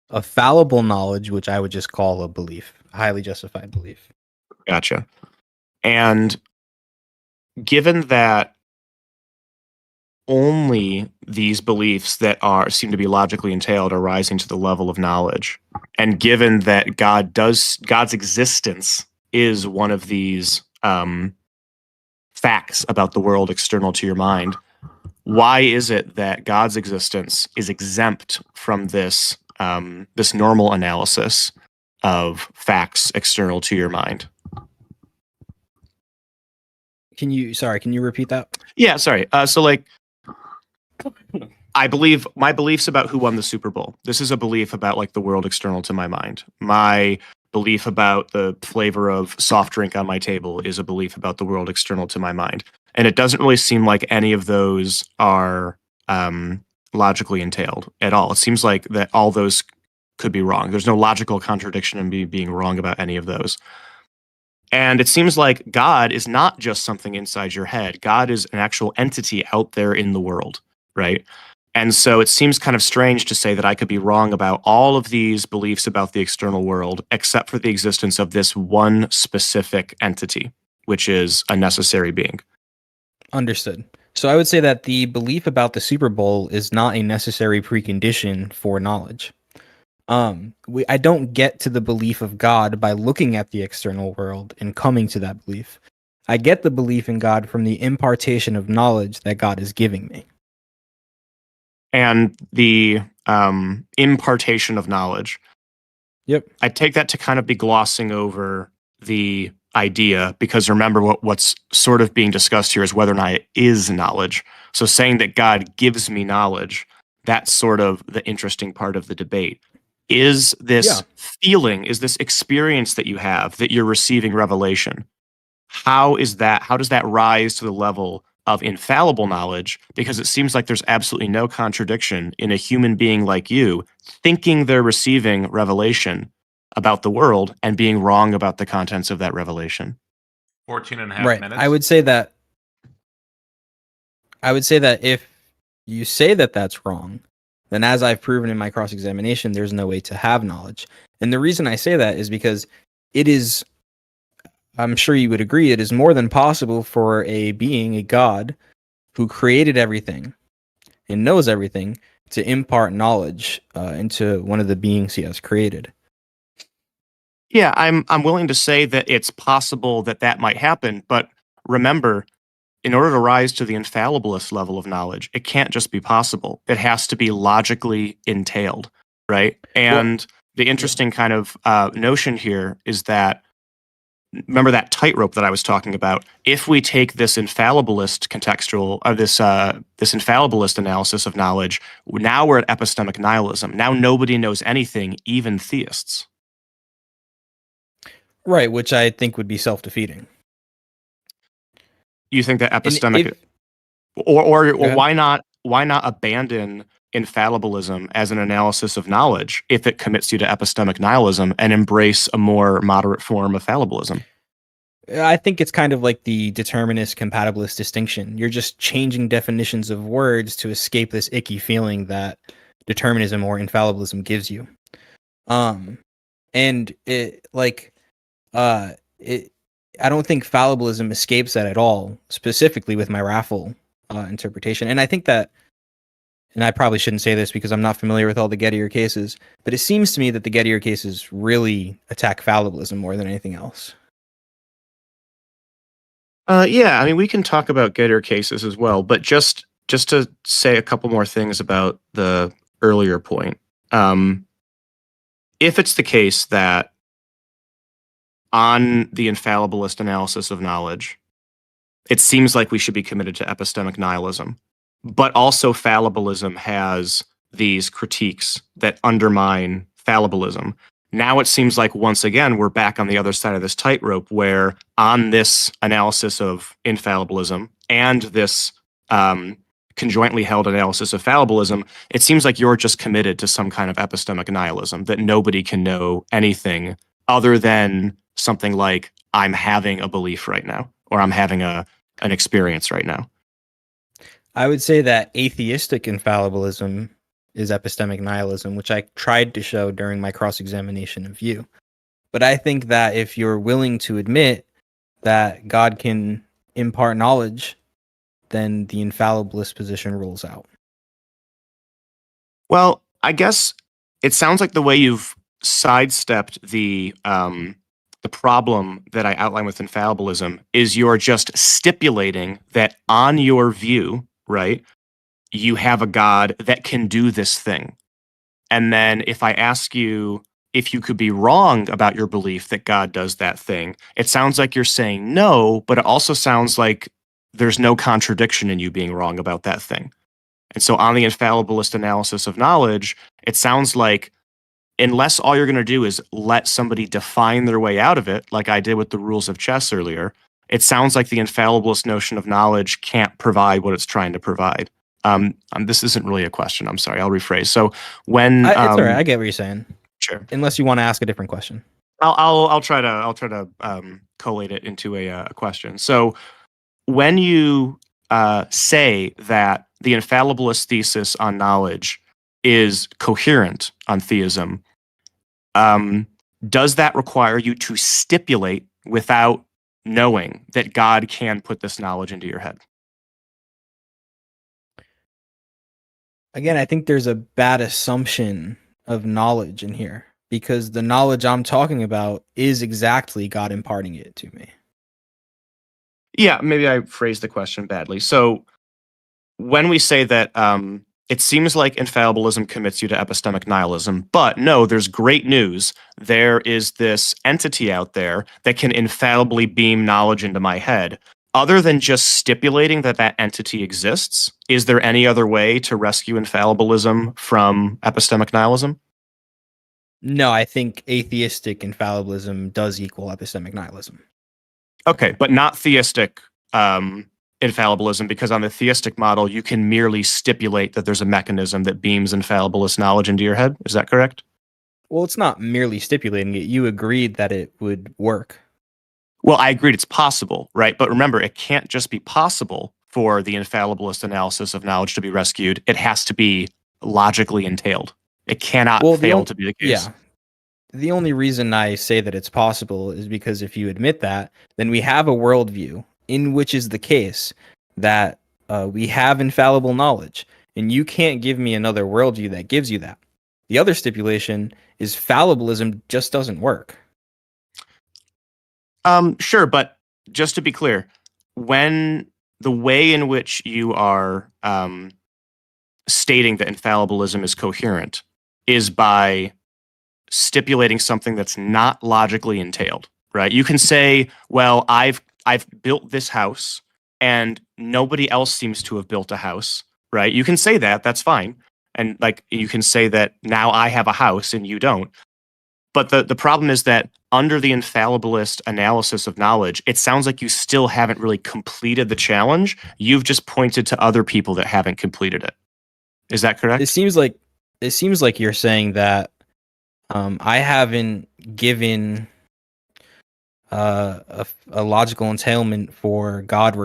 a fallible knowledge, which I would just call a belief, a highly justified belief. Gotcha. And given that only these beliefs that seem to be logically entailed are rising to the level of knowledge, and given that God's existence is one of these facts about the world external to your mind, why is it that God's existence is exempt from this normal analysis of facts external to your mind? Can you repeat that? Yeah, sorry. I believe my beliefs about who won the Super Bowl. This is a belief about like the world external to my mind. My belief about the flavor of soft drink on my table is a belief about the world external to my mind. And it doesn't really seem like any of those are logically entailed at all. It seems like that all those could be wrong. There's no logical contradiction in me being wrong about any of those. And it seems like God is not just something inside your head. God is an actual entity out there in the world, right? And so it seems kind of strange to say that I could be wrong about all of these beliefs about the external world, except for the existence of this one specific entity, which is a necessary being. Understood. So I would say that the belief about the Super Bowl is not a necessary precondition for knowledge. I don't get to the belief of God by looking at the external world and coming to that belief. I get the belief in God from the impartation of knowledge that God is giving me. And the impartation of knowledge. Yep. I take that to kind of be glossing over the idea, because remember what's sort of being discussed here is whether or not it is knowledge. So saying that God gives me knowledge, that's sort of the interesting part of the debate. Is this feeling, is this experience that you have that you're receiving revelation? How does that rise to the level of infallible knowledge? Because it seems like there's absolutely no contradiction in a human being like you thinking they're receiving revelation about the world and being wrong about the contents of that revelation. 14 and a half Right. minutes. I would say that if you say that that's wrong, then as I've proven in my cross-examination, there's no way to have knowledge. And the reason I say that is because it is, I'm sure you would agree, it is more than possible for a being, a God, who created everything and knows everything, to impart knowledge into one of the beings he has created. Yeah, I'm willing to say that it's possible that that might happen, but remember, in order to rise to the infallibilist level of knowledge, it can't just be possible. It has to be logically entailed, right? And the interesting kind of notion here is that, remember that tightrope that I was talking about? If we take this infallibilist contextual, or this infallibilist analysis of knowledge, now we're at epistemic nihilism. Now nobody knows anything, even theists. Right, which I think would be self-defeating. You think that epistemic, or why not abandon infallibilism as an analysis of knowledge if it commits you to epistemic nihilism and embrace a more moderate form of fallibilism? I think it's kind of like the determinist compatibilist distinction. You're just changing definitions of words to escape this icky feeling that determinism or infallibilism gives you. And I don't think fallibilism escapes that at all, specifically with my Raffle interpretation. And I think that, and I probably shouldn't say this because I'm not familiar with all the Gettier cases, but it seems to me that the Gettier cases really attack fallibilism more than anything else. Yeah, I mean, we can talk about Gettier cases as well, but just to say a couple more things about the earlier point. If it's the case that on the infallibilist analysis of knowledge, it seems like we should be committed to epistemic nihilism, but also fallibilism has these critiques that undermine fallibilism. Now it seems like, once again, we're back on the other side of this tightrope, where on this analysis of infallibilism and this conjointly held analysis of fallibilism, it seems like you're just committed to some kind of epistemic nihilism, that nobody can know anything other than something like, I'm having a belief right now, or I'm having an experience right now. I would say that atheistic infallibilism is epistemic nihilism, which I tried to show during my cross-examination of you. But I think that if you're willing to admit that God can impart knowledge, then the infallibilist position rules out. Well, I guess it sounds like the way you've sidestepped the problem that I outlined with infallibilism is you're just stipulating that on your view, right, you have a God that can do this thing. And then if I ask you if you could be wrong about your belief that God does that thing, it sounds like you're saying no, but it also sounds like there's no contradiction in you being wrong about that thing. And so on the infallibilist analysis of knowledge, it sounds like, unless all you're going to do is let somebody define their way out of it, like I did with the rules of chess earlier, it sounds like the infallibilist notion of knowledge can't provide what it's trying to provide. This isn't really a question. I'm sorry. I'll rephrase. So when It's all right. I get what you're saying. Sure. Unless you want to ask a different question. I'll try to collate it into a question. So when you say that the infallibilist thesis on knowledge is coherent on theism, does that require you to stipulate without knowing that God can put this knowledge into your head? Again, I think there's a bad assumption of knowledge in here, because the knowledge I'm talking about is exactly God imparting it to me. Yeah, maybe I phrased the question badly. So when we say that it seems like infallibilism commits you to epistemic nihilism, but no, there's great news. There is this entity out there that can infallibly beam knowledge into my head. Other than just stipulating that that entity exists, is there any other way to rescue infallibilism from epistemic nihilism? No, I think atheistic infallibilism does equal epistemic nihilism. Okay, but not theistic infallibilism, because on the theistic model, you can merely stipulate that there's a mechanism that beams infallibilist knowledge into your head. Is that correct? Well, it's not merely stipulating it. You agreed that it would work. Well, I agreed it's possible, right? But remember, it can't just be possible for the infallibilist analysis of knowledge to be rescued. It has to be logically entailed. It cannot fail to be the case. Yeah. The only reason I say that it's possible is because if you admit that, then we have a worldview in which is the case that we have infallible knowledge, and you can't give me another worldview that gives you that. The other stipulation is fallibilism just doesn't work. Sure, but just to be clear, when the way in which you are stating that infallibilism is coherent is by stipulating something that's not logically entailed, right? You can say, well, I've built this house and nobody else seems to have built a house, right? You can say that, that's fine. And like you can say that now I have a house and you don't. But the problem is that under the infallibilist analysis of knowledge, it sounds like you still haven't really completed the challenge. You've just pointed to other people that haven't completed it. Is that correct? It seems like you're saying that I haven't given a logical entailment for God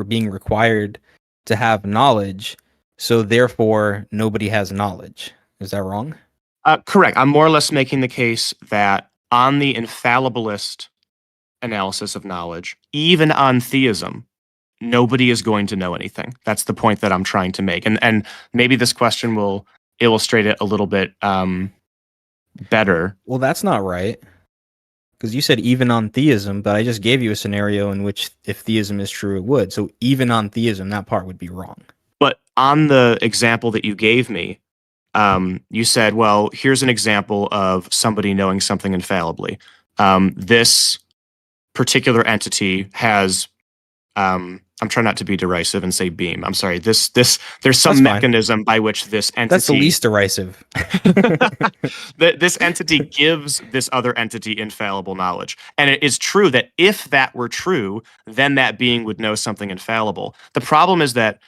being required to have knowledge, so therefore nobody has knowledge. Is that wrong? Correct. I'm more or less making the case that on the infallibilist analysis of knowledge, even on theism, nobody is going to know anything. That's the point that I'm trying to make. And maybe this question will illustrate it a little bit better. Well, that's not right. Because you said even on theism, but I just gave you a scenario in which if theism is true, it would. So even on theism, that part would be wrong. But on the example that you gave me, you said, well, here's an example of somebody knowing something infallibly. This particular entity has, I'm trying not to be derisive and say beam. I'm sorry. There's some mechanism by which this entity. That's the least derisive. This entity gives this other entity infallible knowledge. And it is true that if that were true, then that being would know something infallible. The problem is that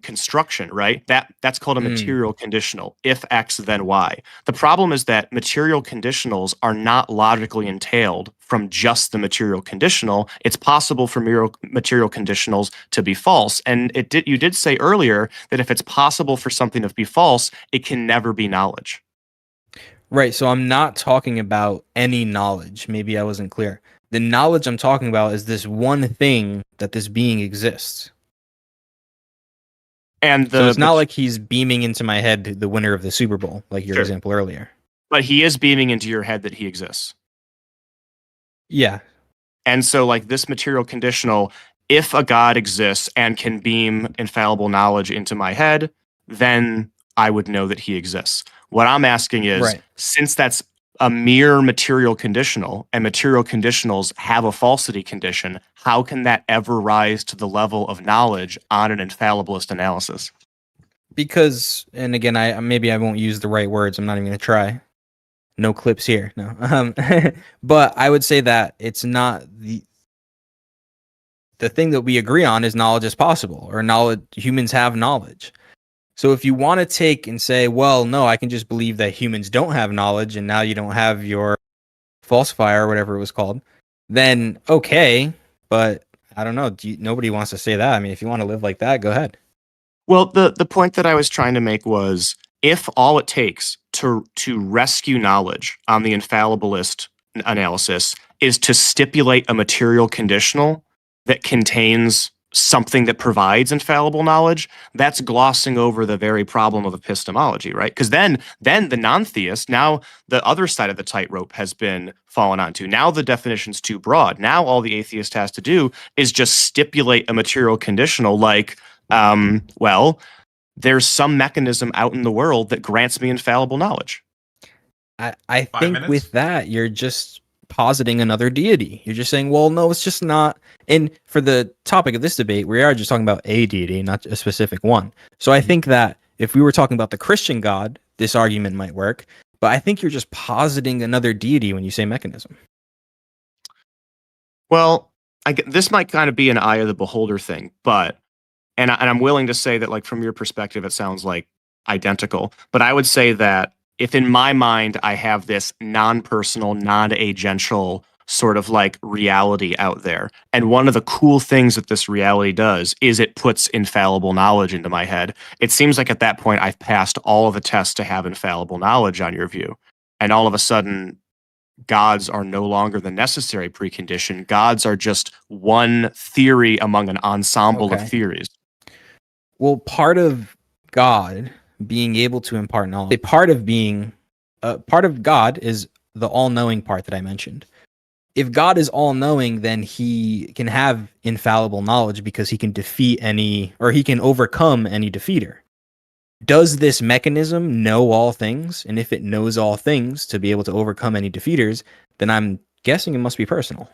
construction, right? That's called a material conditional. If X, then Y. The problem is that material conditionals are not logically entailed from just the material conditional. It's possible for material conditionals to be false. And you did say earlier that if it's possible for something to be false, it can never be knowledge. Right. So I'm not talking about any knowledge. Maybe I wasn't clear. The knowledge I'm talking about is this one thing that this being exists. And so it's not like he's beaming into my head the winner of the Super Bowl, like your example earlier. But he is beaming into your head that he exists. Yeah. And so like this material conditional, if a God exists and can beam infallible knowledge into my head, then I would know that he exists. What I'm asking is, since that's a mere material conditional and material conditionals have a falsity condition, how can that ever rise to the level of knowledge on an infallibilist analysis? Because, and again, I won't use the right words. I'm not even going to try. No clips here. No. But I would say that it's not the thing that we agree on is knowledge is possible, or knowledge, humans have knowledge. So if you want to take and say, well, no, I can just believe that humans don't have knowledge and now you don't have your falsifier or whatever it was called, then okay. But I don't know. Nobody wants to say that. I mean, if you want to live like that, go ahead. Well, the point that I was trying to make was, if all it takes to rescue knowledge on the infallibilist analysis is to stipulate a material conditional that contains something that provides infallible knowledge, that's glossing over the very problem of epistemology, right? Because then the non-theist, now the other side of the tightrope has been fallen onto. Now the definition's too broad. Now all the atheist has to do is just stipulate a material conditional like, well, there's some mechanism out in the world that grants me infallible knowledge. I think minutes? with that, you're just positing another deity. You're just saying, well, no, it's just not. And for the topic of this debate, we are just talking about a deity, not a specific one. So I think that if we were talking about the Christian God, this argument might work. But I think you're just positing another deity when you say mechanism. Well, this might kind of be an eye of the beholder thing, but and I'm willing to say that, like, from your perspective, it sounds like identical. But I would say that if in my mind I have this non-personal, non-agential sort of like reality out there, and one of the cool things that this reality does is it puts infallible knowledge into my head, it seems like at that point I've passed all of the tests to have infallible knowledge on your view. And all of a sudden, gods are no longer the necessary precondition. Gods are just one theory among an ensemble Okay. of theories. Well, part of God being able to impart knowledge, part of God is the all-knowing part that I mentioned. If God is all-knowing, then he can have infallible knowledge because he can he can overcome any defeater. Does this mechanism know all things? And if it knows all things to be able to overcome any defeaters, then I'm guessing it must be personal.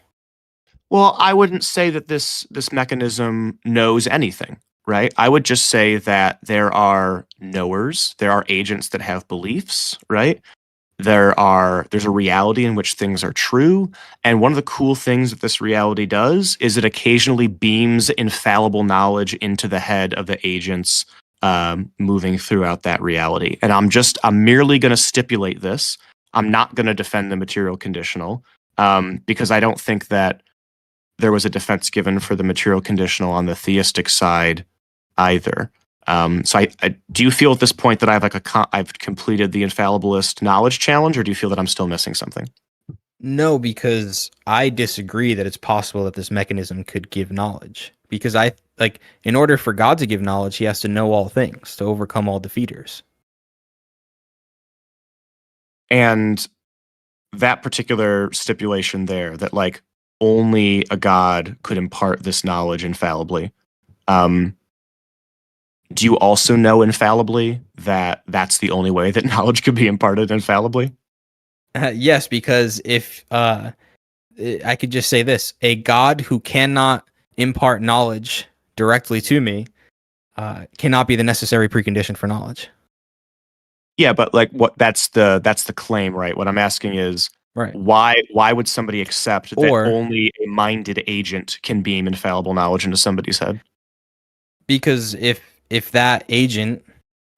Well, I wouldn't say that this mechanism knows anything, right? I would just say that there are knowers, there are agents that have beliefs, right? There's a reality in which things are true, and one of the cool things that this reality does is it occasionally beams infallible knowledge into the head of the agents moving throughout that reality. And I'm merely going to stipulate this. I'm not going to defend the material conditional because I don't think that there was a defense given for the material conditional on the theistic side either. So I do you feel at this point that I've completed the infallibilist knowledge challenge, or do you feel that I'm still missing something? No, because I disagree that it's possible that this mechanism could give knowledge. Because in order for God to give knowledge, he has to know all things to overcome all defeaters. And that particular stipulation there, that like only a God could impart this knowledge infallibly. Do you also know infallibly that that's the only way that knowledge could be imparted infallibly? Yes, because if I could just say this, a God who cannot impart knowledge directly to me cannot be the necessary precondition for knowledge. Yeah, but like that's the claim, right? What I'm asking is, Right. why would somebody accept that Or- only a minded agent can beam infallible knowledge into somebody's head? Because if that agent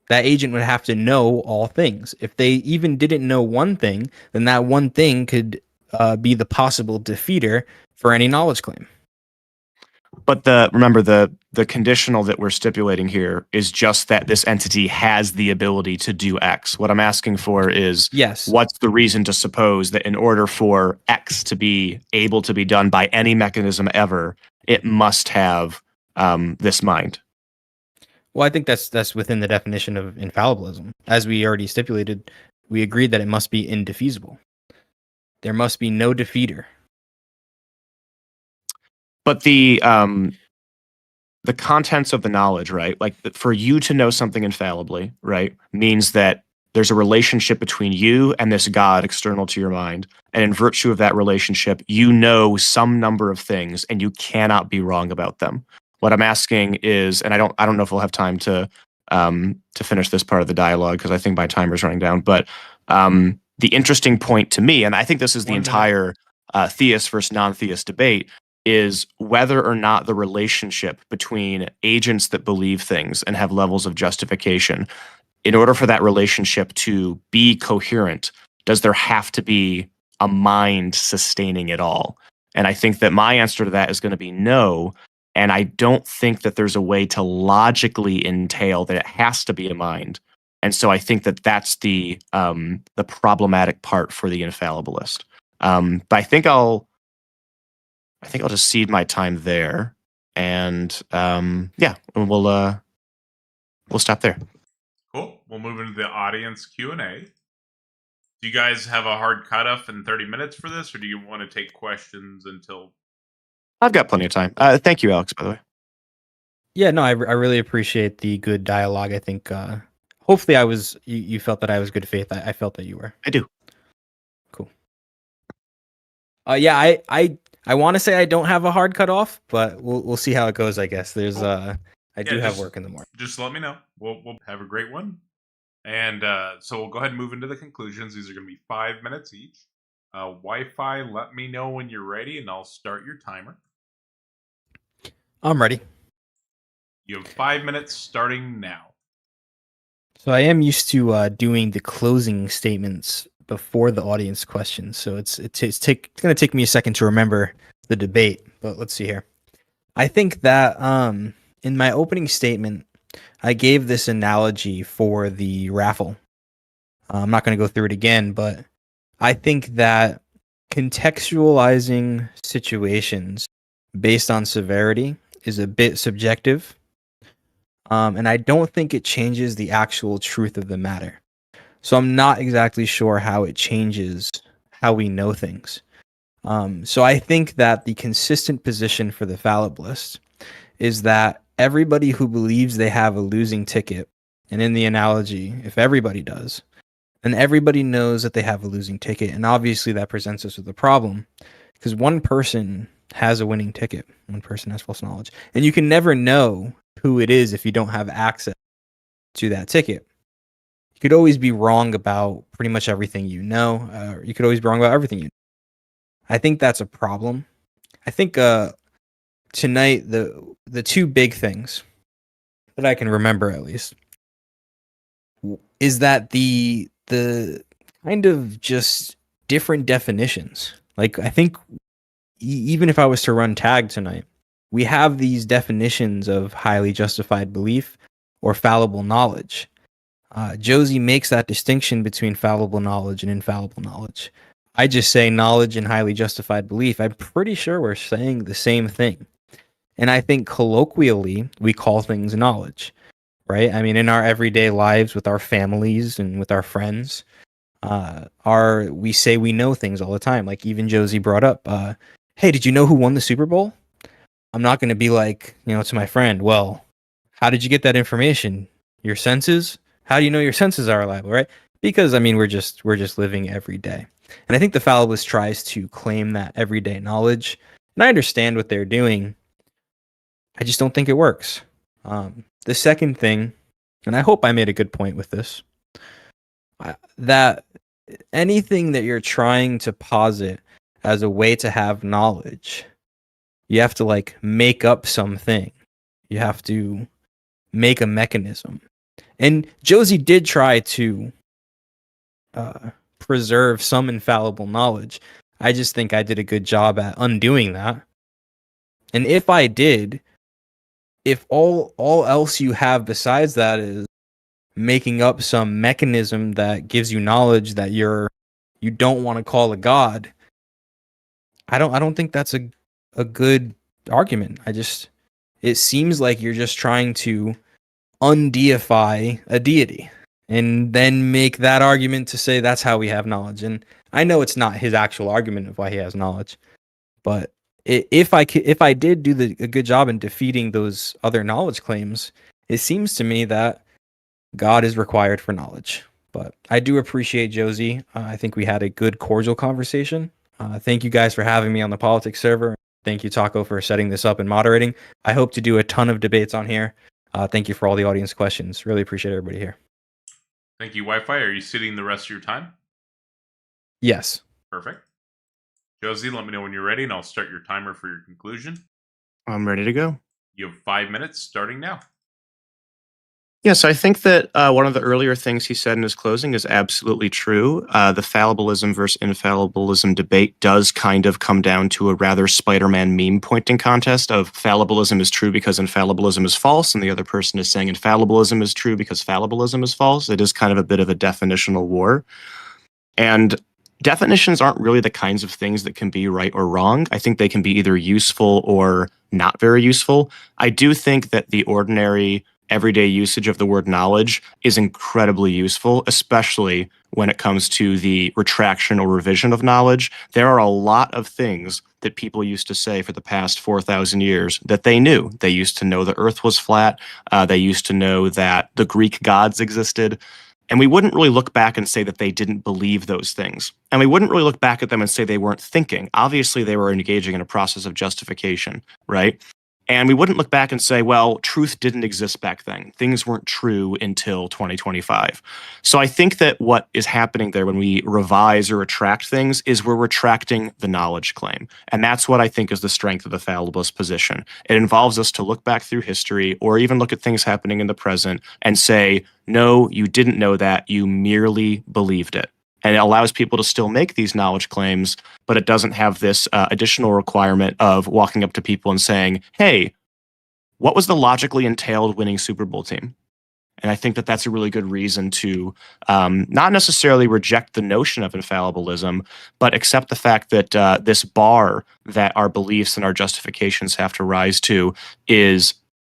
would have to know all things. If they even didn't know one thing, then that one thing could be the possible defeater for any knowledge claim. But remember the conditional that we're stipulating here is just that this entity has the ability to do X. What I'm asking for is, Yes. what's the reason to suppose that in order for X to be able to be done by any mechanism ever, it must have this mind? Well, I think that's within the definition of infallibilism. As we already stipulated, we agreed that it must be indefeasible. There must be no defeater. But the contents of the knowledge, right? Like for you to know something infallibly, right, means that there's a relationship between you and this God external to your mind. And in virtue of that relationship, you know some number of things and you cannot be wrong about them. What I'm asking is, and I don't know if we'll have time to finish this part of the dialogue because I think my timer's running down, but the interesting point to me, and I think this is the entire theist versus non-theist debate, is whether or not the relationship between agents that believe things and have levels of justification, in order for that relationship to be coherent, does there have to be a mind sustaining it all? And I think that my answer to that is going to be no. And I don't think that there's a way to logically entail that it has to be a mind. And so I think that that's the problematic part for the infallibilist. But I think I'll just cede my time there. And yeah, we'll stop there. Cool. We'll move into the audience Q&A. Do you guys have a hard cutoff in 30 minutes for this, or do you want to take questions until... I've got plenty of time. Thank you, Alex, by the way. Yeah, no, I really appreciate the good dialogue. I think hopefully you felt that I was good faith. I felt that you were. I do. Cool. Yeah, I want to say I don't have a hard cutoff, but we'll see how it goes. I guess there's Cool. I do have work in the morning. Just let me know. We'll have a great one. And so we'll go ahead and move into the conclusions. These are going to be 5 minutes each. Wi-Fi, let me know when you're ready, and I'll start your timer. I'm ready. You have 5 minutes starting now. So I am used to doing the closing statements before the audience questions. So it's going to take me a second to remember the debate, but let's see here. I think that in my opening statement, I gave this analogy for the raffle. I'm not going to go through it again, but I think that contextualizing situations based on severity is a bit subjective. And I don't think it changes the actual truth of the matter. So I'm not exactly sure how it changes how we know things. So I think that the consistent position for the fallibilist is that everybody who believes they have a losing ticket, and in the analogy, if everybody does, then everybody knows that they have a losing ticket. And obviously that presents us with a problem because one person has a winning ticket. One person has false knowledge. And you can never know who it is if you don't have access to that ticket. You could always be wrong about pretty much everything you know. You could always be wrong about everything you know. I think that's a problem. I think tonight the two big things that I can remember at least is that the kind of just different definitions. Like I think even if I was to run tag tonight, we have these definitions of highly justified belief or fallible knowledge. Josie makes that distinction between fallible knowledge and infallible knowledge. I just say knowledge and highly justified belief. I'm pretty sure we're saying the same thing. And I think colloquially, we call things knowledge, right? I mean, in our everyday lives with our families and with our friends, we say we know things all the time. Like even Josie brought up, hey, did you know who won the Super Bowl? I'm not going to be like, to my friend, well, how did you get that information? Your senses? How do you know your senses are reliable, right? Because, I mean, we're just living every day. And I think the fallibilist tries to claim that everyday knowledge. And I understand what they're doing. I just don't think it works. The second thing, and I hope I made a good point with this, that anything that you're trying to posit as a way to have knowledge, you have to make up something. You have to make a mechanism. And Josie did try to preserve some infallible knowledge. I just think I did a good job at undoing that. And if I did, if all else you have besides that is making up some mechanism that gives you knowledge that you don't want to call a god, I don't think that's a good argument. It seems like you're just trying to undeify a deity and then make that argument to say that's how we have knowledge. And I know it's not his actual argument of why he has knowledge, but if I did do a good job in defeating those other knowledge claims, it seems to me that God is required for knowledge. But I do appreciate Josie. I think we had a good, cordial conversation. Thank you guys for having me on the politics server. Thank you, Taco, for setting this up and moderating. I hope to do a ton of debates on here. Thank you for all the audience questions. Really appreciate everybody here. Thank you, Wi-Fi. Are you sitting the rest of your time? Yes. Perfect. Josie, let me know when you're ready, and I'll start your timer for your conclusion. I'm ready to go. You have 5 minutes starting now. Yes, I think that one of the earlier things he said in his closing is absolutely true. The fallibilism versus infallibilism debate does kind of come down to a rather Spider-Man meme pointing contest of fallibilism is true because infallibilism is false, and the other person is saying infallibilism is true because fallibilism is false. It is kind of a bit of a definitional war. And definitions aren't really the kinds of things that can be right or wrong. I think they can be either useful or not very useful. I do think that the ordinary everyday usage of the word knowledge is incredibly useful, especially when it comes to the retraction or revision of knowledge. There are a lot of things that people used to say for the past 4,000 years that they knew. They used to know the earth was flat. They used to know that the Greek gods existed. And we wouldn't really look back and say that they didn't believe those things. And we wouldn't really look back at them and say they weren't thinking. Obviously, they were engaging in a process of justification, right? And we wouldn't look back and say, well, truth didn't exist back then. Things weren't true until 2025. So I think that what is happening there when we revise or retract things is we're retracting the knowledge claim. And that's what I think is the strength of the fallibilist position. It involves us to look back through history or even look at things happening in the present and say, no, you didn't know that. You merely believed it. And it allows people to still make these knowledge claims, but it doesn't have this additional requirement of walking up to people and saying, hey, what was the logically entailed winning Super Bowl team? And I think that that's a really good reason to not necessarily reject the notion of infallibilism, but accept the fact that this bar that our beliefs and our justifications have to rise to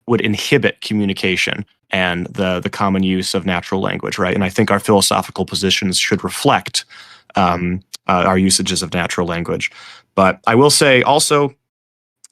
would inhibit communication and the common use of natural language, right? And I think our philosophical positions should reflect our usages of natural language. But I will say also,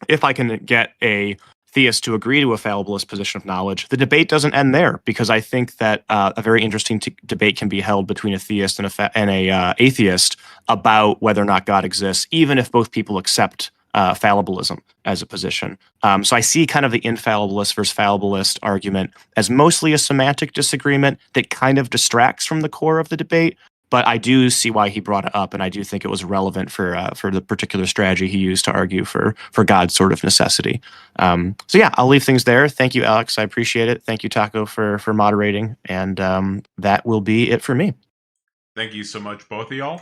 if I can get a theist to agree to a fallibilist position of knowledge, the debate doesn't end there, because I think that a very interesting debate can be held between a theist and a atheist about whether or not God exists, even if both people accept fallibilism as a position. So I see kind of the infallibilist versus fallibilist argument as mostly a semantic disagreement that kind of distracts from the core of the debate. But I do see why he brought it up, and I do think it was relevant for the particular strategy he used to argue for God's sort of necessity. So yeah, I'll leave things there. Thank you, Alex. I appreciate it. Thank you, Taco, for moderating, and that will be it for me. Thank you so much, both of y'all.